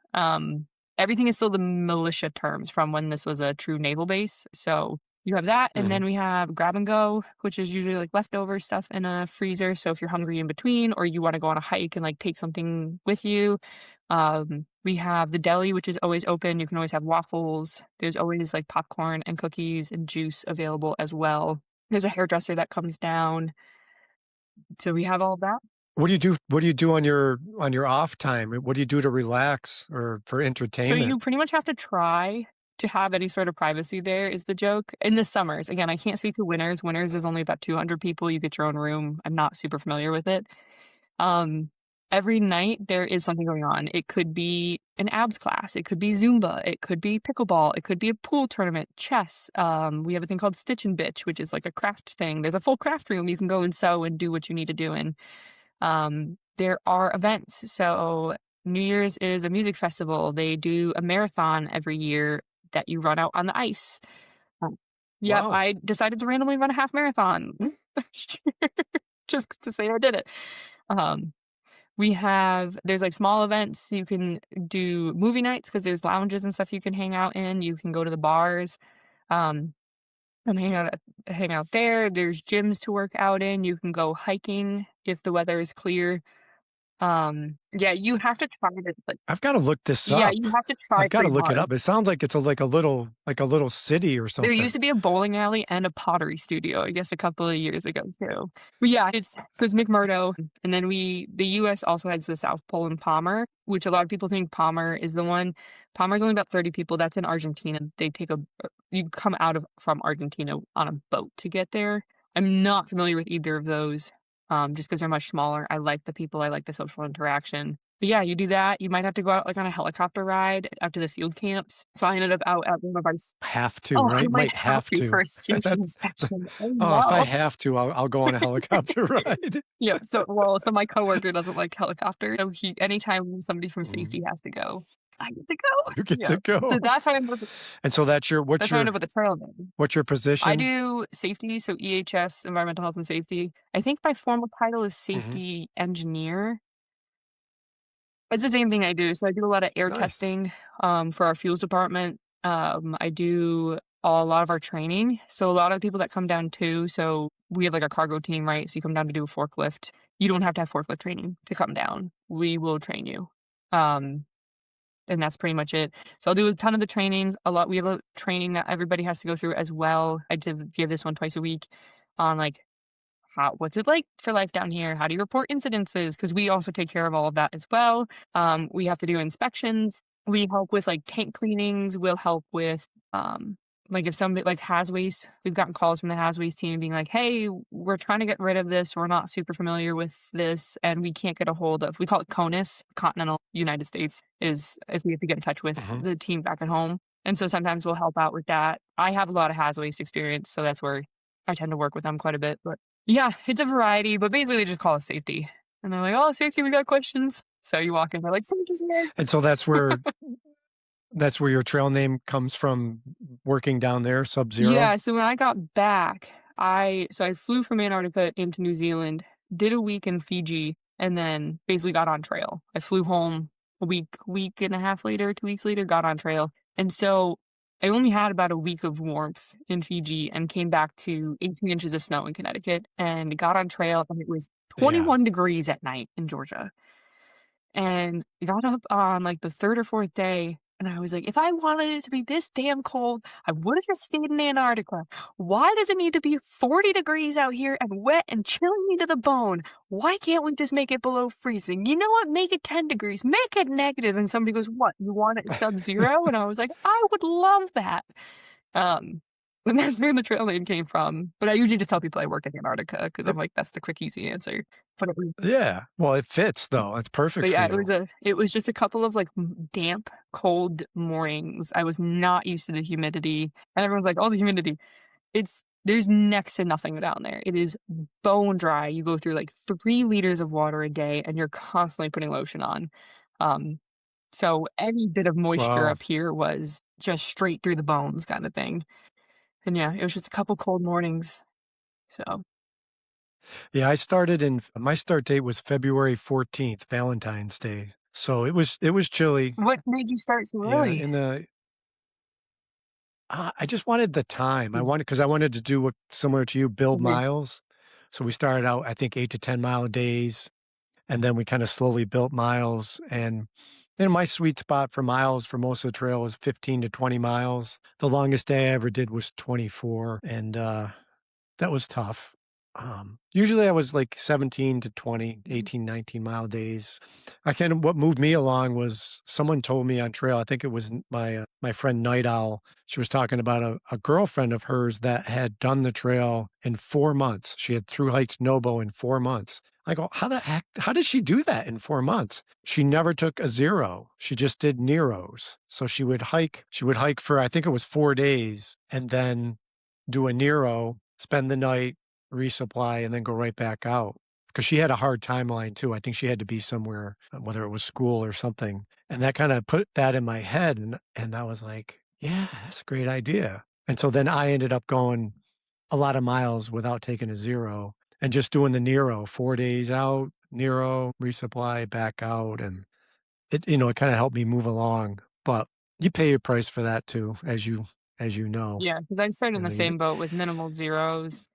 Everything is still the militia terms from when this was a true naval base. So you have that, and Mhm. then we have grab and go, which is usually like leftover stuff in a freezer. So if you're hungry in between, or you want to go on a hike and like take something with you, we have the deli, which is always open. You can always have waffles. There's always like popcorn and cookies and juice available as well. There's a hairdresser that comes down. So we have all that. What do you do on your off time? What do you do to relax or for So you entertainment? pretty much have to try to have any sort of privacy there is the joke. In the summers, again, I can't speak to winters. Winters is only about 200 people. You get your own room. I'm not super familiar with it. Um, every night there is something going on. It could be an abs class, it could be Zumba, it could be pickleball, it could be a pool tournament, chess. We have a thing called Stitch and Bitch, which is like a craft thing. There's a full craft room you can go and sew and do what you need to do in. There are events. So New Year's is a music festival. They do a marathon every year that you run out on the ice. Um, Yep, Wow. I decided to randomly run a half marathon just to say I did it. Um, there's like small events. You can do movie nights because there's lounges and stuff you can hang out in. You can go to the bars, um, and hang out there. There's gyms to work out in. You can go hiking if the weather is clear. Yeah, you have to try it, but I've gotta look this yeah, up. you have to try I've gotta pretty look it hard. up. It sounds like it's like a little city or There used something. to be a bowling alley and a pottery studio, I guess, a couple of years ago too. But yeah, it's McMurdo, and then the U.S. also has the South Pole in Palmer, which a lot of people think Palmer is the one. Palmer's only about 30 people. That's in Argentina. You come from Argentina on a boat to get there. I'm not familiar with either of those, just because 'cause they're much smaller. I like the people. I like the social interaction. But yeah, you do that. You might have to go out like on a helicopter ride out to the field camps. So I ended up out at one of our Have to, Oh, I right? might Might have have to for to. a safety That's inspection. Oh, oh, if I no. have to, I'll go on a helicopter ride. Yeah, so my coworker doesn't like helicopters, so anytime somebody from Mhm. safety has to go. I get to go. You get Yeah. to go. So that's how I ended up And so that's how I ended up with the trail name. what's your I position? do safety, so EHS, environmental health and safety. I think my formal title is Mhm. safety engineer. It's the same thing I do. So I do a lot of air Nice. testing, for our fuels department. I do a lot of our training. So a lot of people that come down too. So we have like a cargo team, right? So you come down to do a forklift. You don't have to have forklift training to come down. We will train you. Um, and that's pretty much it. So I'll do a ton of the trainings. A lot. We have a training that everybody has to go through as well. I give this one twice a week on like what's it like for life down here? How do you report incidences? Because we also take care of all of that as well. We have to do inspections. We help with like tank cleanings. We'll help with like if somebody like has waste, we've gotten calls from the has waste team being like, "Hey, we're trying to get rid of this. We're not super familiar with this, and we can't get a hold of." We call it CONUS, Continental United States, is if we have to get in touch with Mhm. the team back at home. And so sometimes we'll help out with that. I have a lot of has waste experience, so that's where I tend to work with them quite a bit. But yeah, it's a variety, but basically they just call us safety. And they're like, "Oh, safety, we got questions." So you walk in, they're like, "Safety's here." And so that's where your trail name comes from working down there, Subzero? Yeah, so when I got back, I flew from Antarctica into New Zealand, did a week in Fiji, and then basically got on trail. I flew home a week and a half later, 2 weeks later, got on trail. And so I only had about a week of warmth in Fiji and came back to 18 inches of snow in Connecticut and got on trail, and it was Yeah. 21 degrees at night in Georgia. And got up on, like, the 3rd or 4th day, and I was like, "If I wanted it to be this damn cold, I would've just stayed in Antarctica. Why does it need to be 40 degrees out here and wet and chilling me to the bone? Why can't we just make it below freezing? You know what? Make it 10 degrees. Make it negative." And somebody goes, "What? You want it Sub-zero?" And I was like, "I would love that." Um, and that's where the trail name came from. But I usually just tell people I work in Antarctica because 'cause Uh, I'm like, "That's the quick, easy answer." But it was yeah. Well, it fits though. It's perfect but for yeah, you. it was just a couple of, like, damp, cold mornings. I was not used to the humidity, and everyone's like, "Oh, the humidity." There's next to nothing down there. It is bone dry. You go through, like, 3 liters of water a day, and you're constantly putting lotion on. Um, so any bit of moisture Wow. up here was just straight through the bones kinda thing. And yeah, it was just a couple cold mornings, so Yeah, my start date was February 14th, Valentine's Day. So it was chilly. what made you start so Yeah, early? I just wanted the time. Mm, Because I wanted to do what similar to you, build mhm. miles. So we started out, I think, 8 to 10 mile days, and then we kinda slowly built miles, and, my sweet spot for miles for most of the trail was 15 to 20 miles. The longest day I ever did was 24, and, that was tough. Usually I was like 17 to 20, Mhm. 18, 19 mile days. What moved me along was someone told me on trail, I think it was my friend Night Owl. She was talking about a girlfriend of hers that had done the trail in 4 months. She had through hiked Nobo in 4 months. I go, how did she do that in 4 months? She never took a zero. She just did Neros. So she would hike for, I think it was 4 days, and then do a Nero, spend the night, resupply, and then go right back out. Because she had a hard timeline too. I think she had to be somewhere, whether it was school or something. And that kinda put that in my head, and I was like, "Yeah, that's a great idea." And so then I ended up going a lot of miles without taking a zero and just doing the Nero, 4 days out, Nero, resupply, back out, and it kinda helped me move along. But you pay your price for that too, as you know. Yeah, because I started in the You same boat with minimal zeros.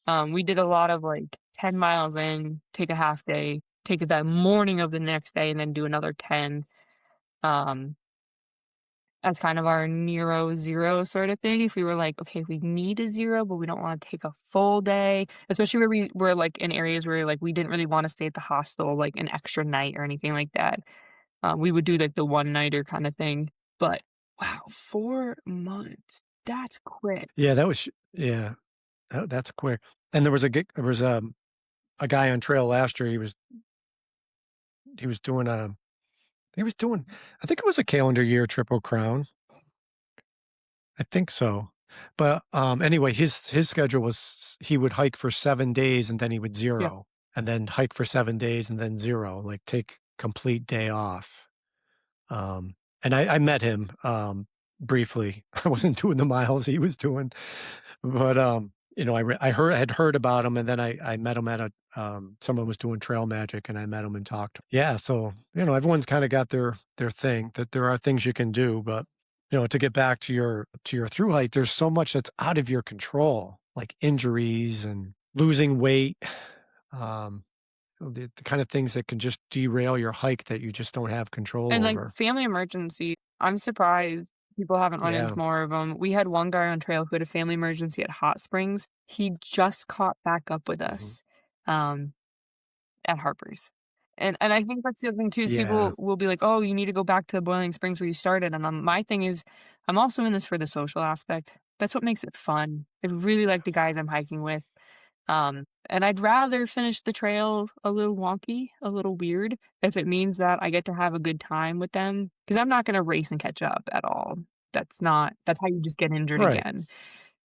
We did a lot of, like, 10 miles in, take a half day, take it that morning of the next day, and then do another 10, um, as kind of our Nero 0 sort of thing. If we were like, "Okay, we need a 0, but we don't wanna take a full day," especially where we were, like, in areas where, like, we didn't really wanna stay at the hostel, like, an extra night or anything like that. We would do, like, the one-nighter kinda thing. But, wow, 4 months. That's quick. Yeah, yeah, that's quick. And there was a guy on trail last year, he was doing he was doing I think it was a calendar year Triple Crown. I think so. But, anyway, his schedule was he would hike for 7 days and then he would Yeah. zero, and then hike for 7 days and then zero, like, take complete day off. And I met him, briefly. I wasn't doing the miles he was doing, but, I had heard about him, and then I met him at a someone was doing trail magic, and I met him and talked. Yeah, so, everyone's kinda got their thing, that there are things you can do, but, to get back to your through hike, there's so much that's out of your control, like injuries and losing weight, um, the kind of things that can just derail your hike that you just don't have control And, like, over. family emergency, I'm surprised people haven't run into Yeah. more of them. We had one guy on trail who had a family emergency at Hot Springs. He just caught back up with Mhm. us, um, at Harper's. And I think that's the other thing too is Yeah. people will be like, "Oh, you need to go back to Boiling Springs where you started," and, my thing is, I'm also in this for the social aspect. That's what makes it fun. I really like the guys I'm hiking with. And I'd rather finish the trail a little wonky, a little weird, if it means that I get to have a good time with them, because 'cause I'm not gonna race and catch up at all. That's how you just get injured Right. again.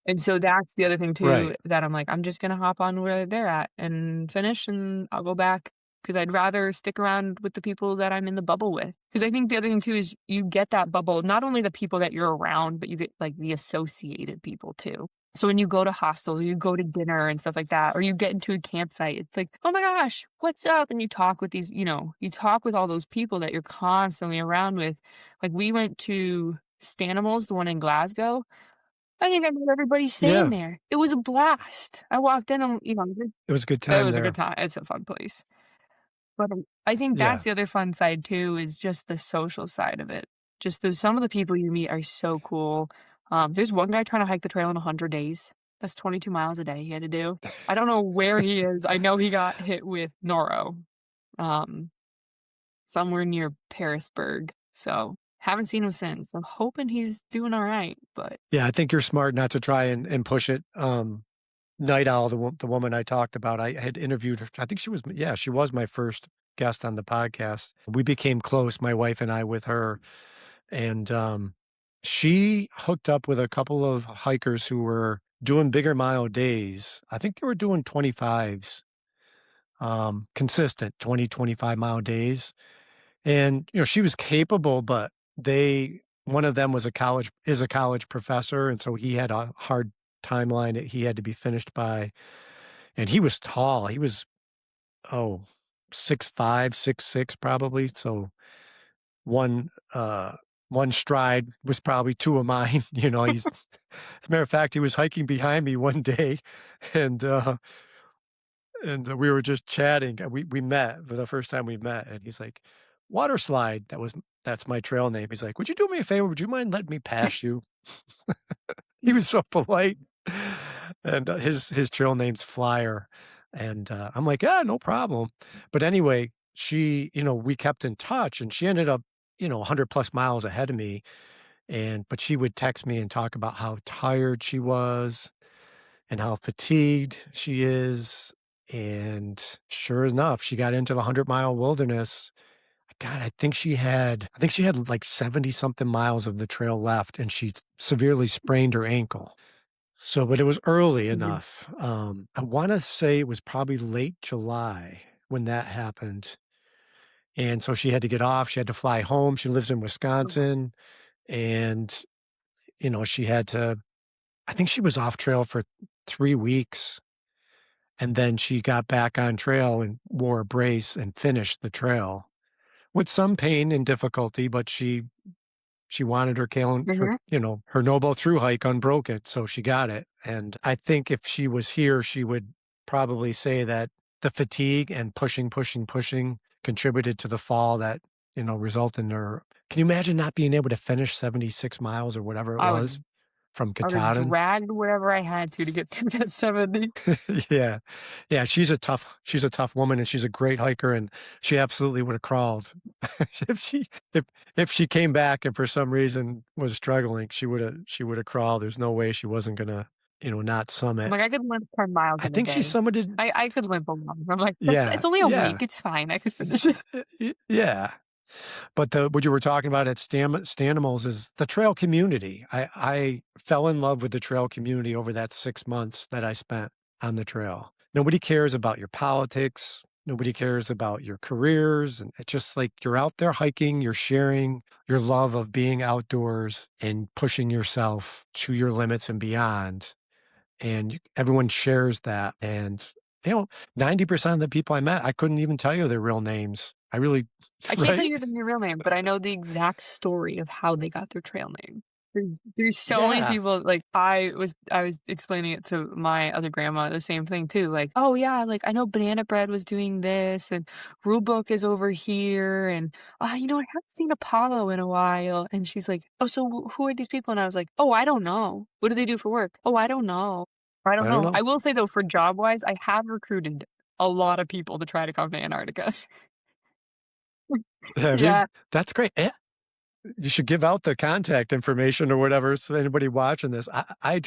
And so that's the other thing too Right. that I'm like, I'm just gonna hop on where they're at and finish, and I'll go back because 'cause I'd rather stick around with the people that I'm in the bubble with. Because I think the other thing too is you get that bubble, not only the people that you're around, but you get, like, the associated people too. So when you go to hostels or you go to dinner and stuff like that, or you get into a campsite, it's like, "Oh my gosh, what's up?" And you talk with you talk with all those people that you're constantly around with. Like, we went to Stanimals, the one in Glasgow. I think I met everybody staying Yeah. there. It was a blast. I walked in and, It was a good it time was a good there. time. It's a fun place. But, I think that's Yeah. the other fun side too, is just the social side of it. Just some of the people you meet are so cool. There's one guy trying to hike the trail in 100 days. That's 22 miles a day he had to do. I don't know where he is. I know he got hit with noro, um, somewhere near Parisburg. So, haven't seen him since. I'm hoping he's doing alright, but Yeah, I think you're smart not to try and push it. Night Owl, the woman I talked about, I had interviewed her. I think she was my first guest on the podcast. We became close, my wife and I, with her, and, she hooked up with a couple of hikers who were doing bigger mile days. I think they were doing 25s, consistent 20, 25 mile days. And, she was capable, but one of them is a college professor, and so he had a hard timeline that he had to be finished by, and he was tall. He was, oh, 6'5", 6'6", probably, so one, uh, one stride was probably 2 of mine, as a matter of fact, he was hiking behind me one day, and, we were just chatting, and we met for the first time we met, and he's like, "Water slide," that's my trail name. He's like, "Would you do me a favor? Would you mind letting me pass you?" He was so polite, and, his trail name's Flyer, and, I'm like, "Yeah, no problem." But anyway, we kept in touch, and she ended up, 100 plus miles ahead of me, but she would text me and talk about how tired she was and how fatigued she is, and sure enough, she got into the 100-mile wilderness. God, I think she had like 70 something miles of the trail left, and she severely sprained her ankle. So, but it was early Mhm. enough. I wanna say it was probably late July when that happened, and so she had to get off, she had to fly home. She lives in Wisconsin, and, she had to I think she was off trail for 3 weeks. And then she got back on trail and wore a brace and finished the trail with some pain and difficulty, but she wanted Mhm. her noble through hike unbroken, so she got it. And I think if she was here, she would probably say that the fatigue and pushing, pushing, pushing contributed to the fall that, resulted in her. Can you imagine not being able to finish 76 miles or whatever it I was would from I would've Katahdin? dragged whatever I had to get through that 70. Yeah. Yeah, she's a tough woman, and she's a great hiker, and she absolutely would have crawled. If she if if she came back and for some reason was struggling, she would have crawled. There's no way she wasn't gonna, not I'm summit. like, I could limp 10 miles I in a think she day. summited. I could limp along. I'm like, "That's Yeah, it's only a yeah, week, it's fine, I could finish it." yeah. But what you were talking about at Stanimals is the trail community. I fell in love with the trail community over that 6 months that I spent on the trail. Nobody cares about your politics. Nobody cares about your careers, and it's just like you're out there hiking, you're sharing your love of being outdoors and pushing yourself to your limits and beyond, and everyone shares that, and, you know, 90% of the people I met, I couldn't even tell you their real names. I really I can't tell right? you their real name, but I know the exact story of how they got their trail name. There's so many Yeah, people, like, I was explaining it to my other grandma, the same thing too, like, "Oh, yeah, like, I know Banana Bread was doing this, and Rule Book is over here, and, I haven't seen Apollo in a while," and she's like, "Oh, so who are these people?" And I was like, "Oh, I don't know. What do they do for work? Oh, I don't know. I don't I don't know." know. I will say, though, for job-wise, I have recruited a lot of people to try to come to Antarctica. Have you? Yeah. That's great. You should give out the contact information or whatever, so anybody watching this. I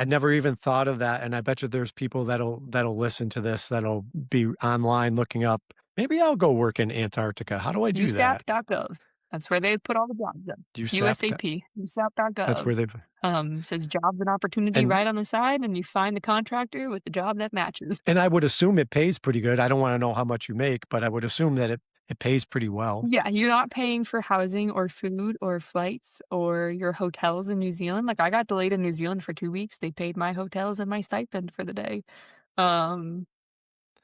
never even thought of that, and I bet you there's people that'll listen to this, that'll be online looking up, "Maybe I'll go work in Antarctica. How do I do that?" USAP.gov. That's where they put all the jobs up. USAP, USAP, that's where USAP.gov. they've Says jobs and opportunity and right on the side, and you find the contractor with the job that matches. and I would assume it pays pretty good. I don't wanna know how much you make, but I would assume that it pays pretty well. Yeah, you're not paying for housing or food or flights or your hotels in New Zealand. Like, I got delayed in New Zealand for 2 weeks. They paid my hotels and my stipend for the day. Um,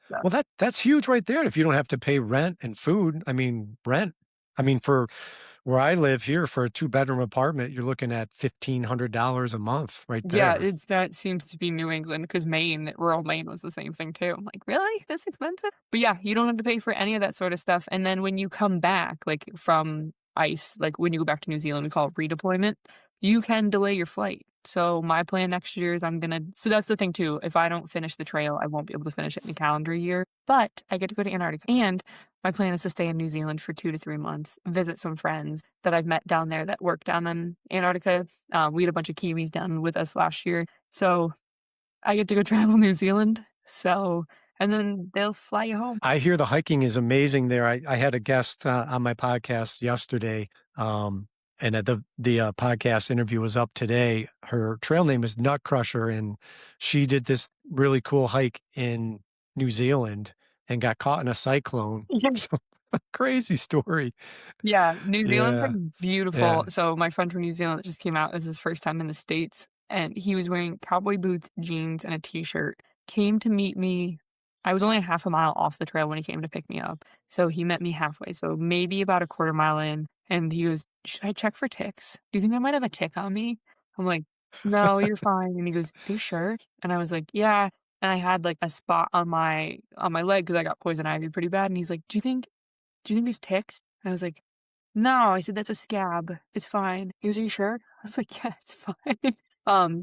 yeah. Well, that's huge right there if you don't have to pay rent and food. I mean, rent. I mean, for where I live here, for a two-bedroom apartment, you're looking at $1,500 a month right Yeah, there. it's that seems to be New England because Maine, rural Maine was the same thing too. I'm like, "Really? This expensive?" But yeah, you don't have to pay for any of that sort of stuff, and then when you come back, like, from ICE, like, when you go back to New Zealand, we call it redeployment, you can delay your flight. So my plan next year is so that's the thing too, if I don't finish the trail, I won't be able to finish it in a calendar year, but I get to go to Antarctica, and my plan is to stay in New Zealand for 2 to 3 months, visit some friends that I've met down there that work down in Antarctica. We had a bunch of Kiwis down with us last year, so I get to go travel New Zealand, and then they'll fly you home. I hear the hiking is amazing there. I had a guest, on my podcast yesterday, and, the podcast interview was up today. Her trail name is Nut Crusher, and she did this really cool hike in New Zealand and got caught in a cyclone. So, crazy story. Yeah, New Zealand's, like, Yeah, beautiful. yeah. So my friend from New Zealand that just came out, it was his first time in the States, and he was wearing cowboy boots, jeans, and a T-shirt, came to meet me. I was only a half a mile off the trail when he came to pick me up, so he met me halfway, so maybe about a quarter mile in, and he goes, "Should I check for ticks? Do you think I might have a tick on me?" I'm like, "No, you're fine," and he goes, "Are you sure?" And I was like, "Yeah," and I had, like, a spot on my leg because I got poison ivy pretty bad, and he's like, "Do you think these ticks?" And I was like, "No," I said, "That's a scab. It's fine." He goes, "Are you sure?" I was like, "Yeah, it's fine."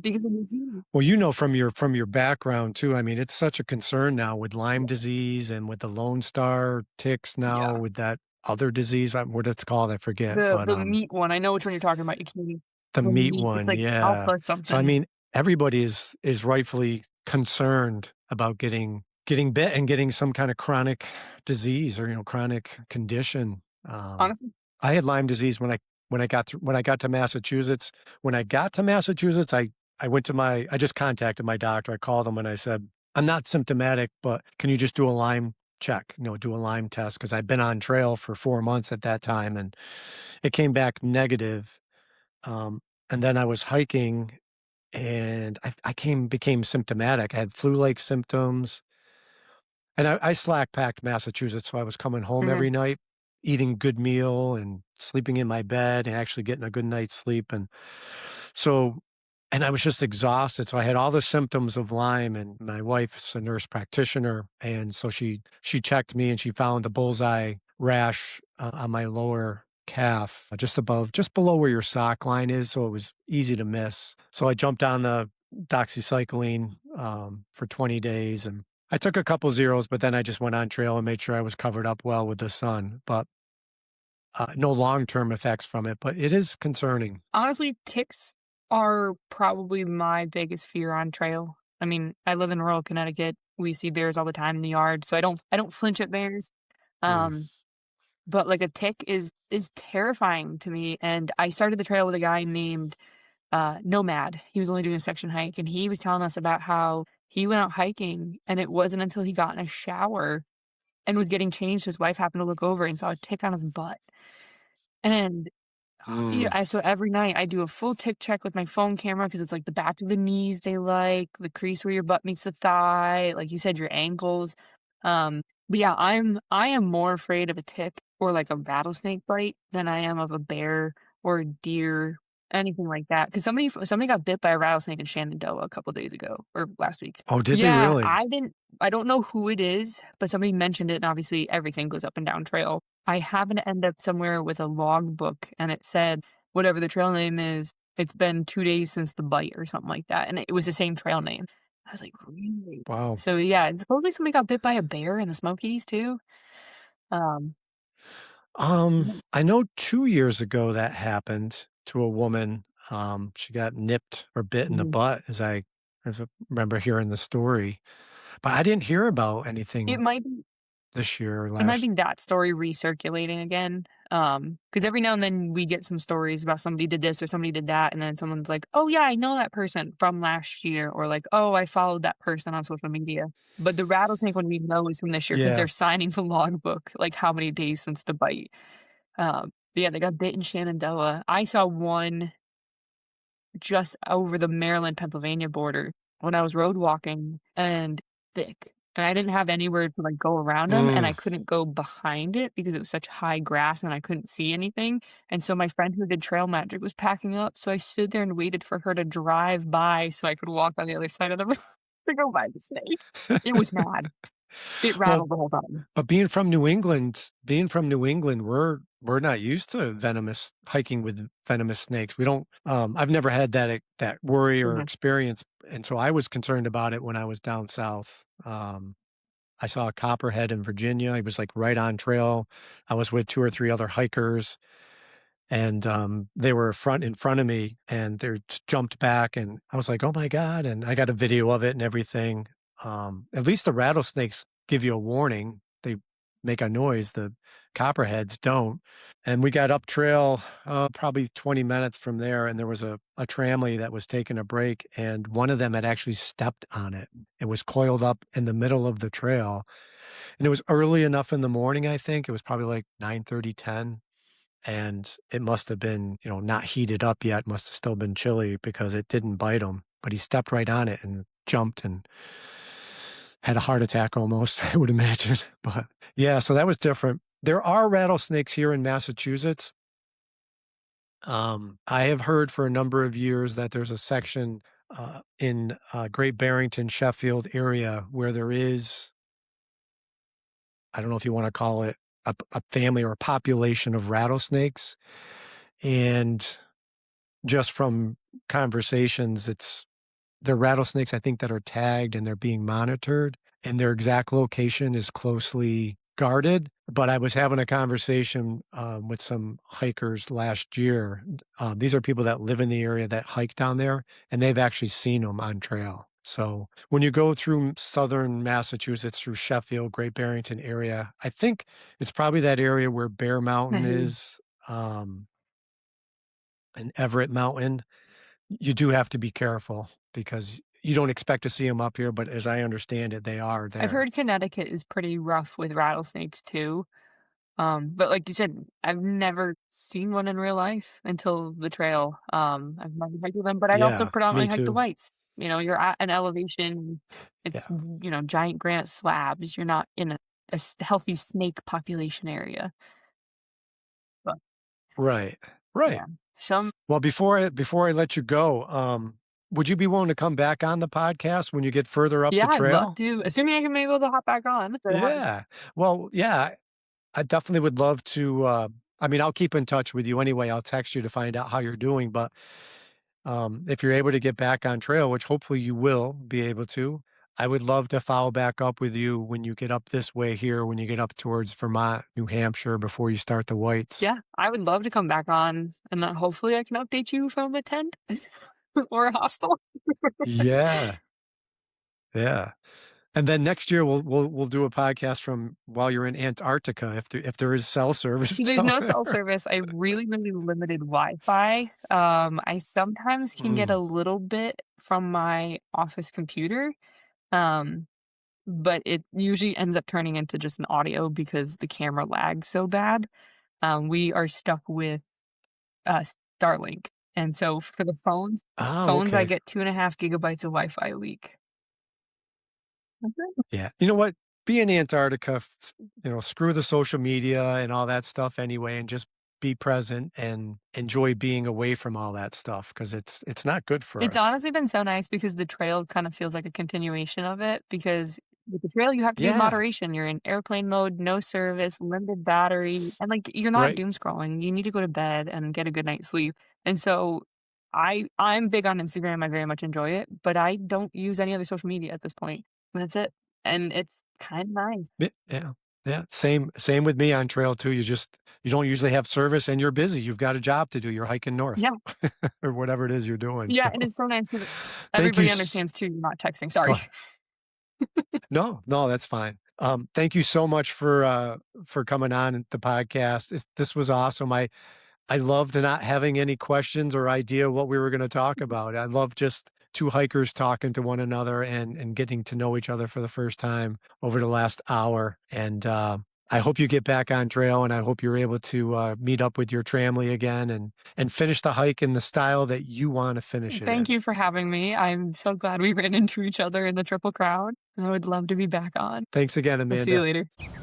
Because of disease. Well, you know, from your background too, I mean, it's such a concern now with Lyme disease and with the Lone Star ticks now Yeah. with that other disease, what it's called, I forget, but, The meat one, I know which one you're talking about. You can't the the meat meat, it's one, like yeah. alpha So, I something. mean, everybody is rightfully concerned about getting bit and getting some kind of chronic disease or, chronic condition. Honestly, I had Lyme disease when I got to Massachusetts. When I got to Massachusetts, I just contacted my doctor. I called him and I said, "I'm not symptomatic, but can you just do a Lyme check, do a Lyme test?" Because I'd been on trail for 4 months at that time, and it came back negative. Um, and then I was hiking, and I became symptomatic. I had flu-like symptoms, and I slack packed Massachusetts, so I was coming home mhm. every night, eating good meal and sleeping in my bed and actually getting a good night's sleep, so and I was just exhausted, so I had all the symptoms of Lyme, and my wife's a nurse practitioner, and so she checked me, and she found a bullseye rash, on my lower calf, just below where your sock line is, so it was easy to miss. So I jumped on the doxycycline, for 20 days, and I took a couple zeros, but then I just went on trail and made sure I was covered up well with the sun, but, no long-term effects from it, but it is concerning. Honestly, ticks are probably my biggest fear on trail. I mean, I live in rural Connecticut. We see bears all the time in the yard, so I don't flinch at bears. Mm. Um But, like, a tick is terrifying to me, and I started the trail with a guy named, Nomad. He was only doing a section hike, and he was telling us about how he went out hiking, and it wasn't until he got in a shower and was getting changed. His wife happened to look over and saw a tick on his butt. And yeah, Mm. so every night I do a full tick check with my phone camera because it's like the back of the knees they like, the crease where your butt meets the thigh, like you said, your ankles. But yeah, I am more afraid of a tick or like a rattlesnake bite than I am of a bear or a deer, anything like that. Because somebody got bit by a rattlesnake in Shenandoah a couple days ago or last week. Oh, did they Yeah, really? I don't know who it is, but somebody mentioned it, and obviously everything goes up and down trail. I happened to end up somewhere with a logbook, and it said, whatever the trail name is, it's been 2 days since the bite or something like that, and it was the same trail name. I was like, "Really?" Wow. So, yeah, and supposedly somebody got bit by a bear in the Smokies too. Um, mm, I know 2 years ago that happened to a woman. She got nipped or bit in the mhm. butt as I remember hearing the story, but I didn't hear about It anything might be this year or it might last. be that story recirculating again, because every now and then we get some stories about somebody did this or somebody did that, and then someone's like, "Oh, yeah, I know that person from last year," or like, "Oh, I followed that person on social media." But the rattlesnake one we know is from this year because 'cause Yeah. they're signing the logbook, like, how many days since the bite. But yeah, they got bit in Shenandoah. I saw one just over the Maryland-Pennsylvania border when I was road walking and thick, and I didn't have anywhere to, like, go around them, and Mm. I couldn't go behind it because it was such high grass and I couldn't see anything, and so my friend who did trail magic was packing up, so I stood there and waited for her to drive by so I could walk on the other side of the road to go by the snake. It was mad. It Well, rattled the whole time. but being from New England, we're not used to venomous hiking with venomous snakes. We don't, I've never had that worry or Mhm. experience, and so I was concerned about it when I was down south. I saw a copperhead in Virginia. He was, like, right on trail. I was with 2 or 3 other hikers, and, they were in front of me, and they just jumped back, and I was like, "Oh my god," and I got a video of it and everything. At least the rattlesnakes give you a warning. They make a noise, the copperheads don't, and we got up trail, probably 20 minutes from there, and there was a tramley that was taking a break, and one of them had actually stepped on it. It was coiled up in the middle of the trail, and it was early enough in the morning, I think. It was probably like 9:30, 10, and it must have been, not heated up yet, must have still been chilly because it didn't bite him, but he stepped right on it and jumped and had a heart attack almost, I would imagine, but yeah, so that was different. There are rattlesnakes here in Massachusetts. I have heard for a number of years that there's a section, in, Great Barrington, Sheffield area where there is, I don't know if you wanna call it a family or a population of rattlesnakes, and just from conversations, they're rattlesnakes, I think, that are tagged and they're being monitored, and their exact location is closely guarded. But I was having a conversation, with some hikers last year. These are people that live in the area that hike down there, and they've actually seen them on trail. So when you go through southern Massachusetts, through Sheffield, Great Barrington area, I think it's probably that area where Bear Mountain is, um, and Everett Mountain. You do have to be careful because you don't expect to see them up here, but as I understand it, they are I've there. heard Connecticut is pretty rough with rattlesnakes too. But like you said, I've never seen one in real life until the trail. I've never hiked with them, but I also Yeah, me predominantly hike the too. whites. You know, you're at an elevation, it's, Yeah. giant granite slabs. You're not in a healthy snake population area. But Right. Right. yeah, some, Well, before I let you go, would you be willing to come back on the podcast when you get further up yeah, the I'd love trail? to, assuming I can be able to hop back on. Yeah. Well, yeah, I definitely would love to, I mean, I'll keep in touch with you anyway. I'll text you to find out how you're doing, but if you're able to get back on trail, which hopefully you will be able to, I would love to follow back up with you when you get up this way here, when you get up towards Vermont, New Hampshire, before you start the whites. Yeah, I would love to come back on, and then hopefully I can update you from a tent or a hostel. Yeah, yeah. And then next year we'll do a podcast from while you're in Antarctica if there is cell service There's down no cell there. service. I have really, really limited Wi-Fi. I sometimes can get Mm, a little bit from my office computer. Um, but it usually ends up turning into just an audio because the camera lags so bad. We are stuck with uh, Starlink, and so for the Oh, phones, I okay. get 2.5 gigabytes of Wi-Fi a week. Mhm. Yeah. You know what? Be in Antarctica, screw the social media and all that stuff anyway, and just be present and enjoy being away from all that stuff because it's not good for It's us. honestly been so nice because the trail kind of feels like a continuation of it because with the trail, you have to be in Yeah. moderation. You're in airplane mode, no service, limited battery, and, like, you're not Right. doom scrolling. You need to go to bed and get a good night's sleep, and so I'm big on Instagram, I very much enjoy it, but I don't use any other social media at this point. That's it, and it's kinda nice. Yeah. Yeah. Same with me on trail too. You don't usually have service and you're busy. You've got a job to do. You're hiking Yeah. north or whatever it is you're doing. Yeah, So and it's so nice because thank you. everybody understands too, you're not texting, sorry. Go No, no, that's fine. Thank you so much for coming on the podcast. This was awesome. I loved not having any questions or idea what we were going to talk about. I love just two hikers talking to one another and getting to know each other for the first time over the last hour. And I hope you get back on trail, and I hope you're able to meet up with your family again and finish the hike in the style that you want to finish it Thank in. you for having me. I'm so glad we ran into each other in the Triple Crown, and I would love to be back on. Thanks again, I'll see you Amanda. later.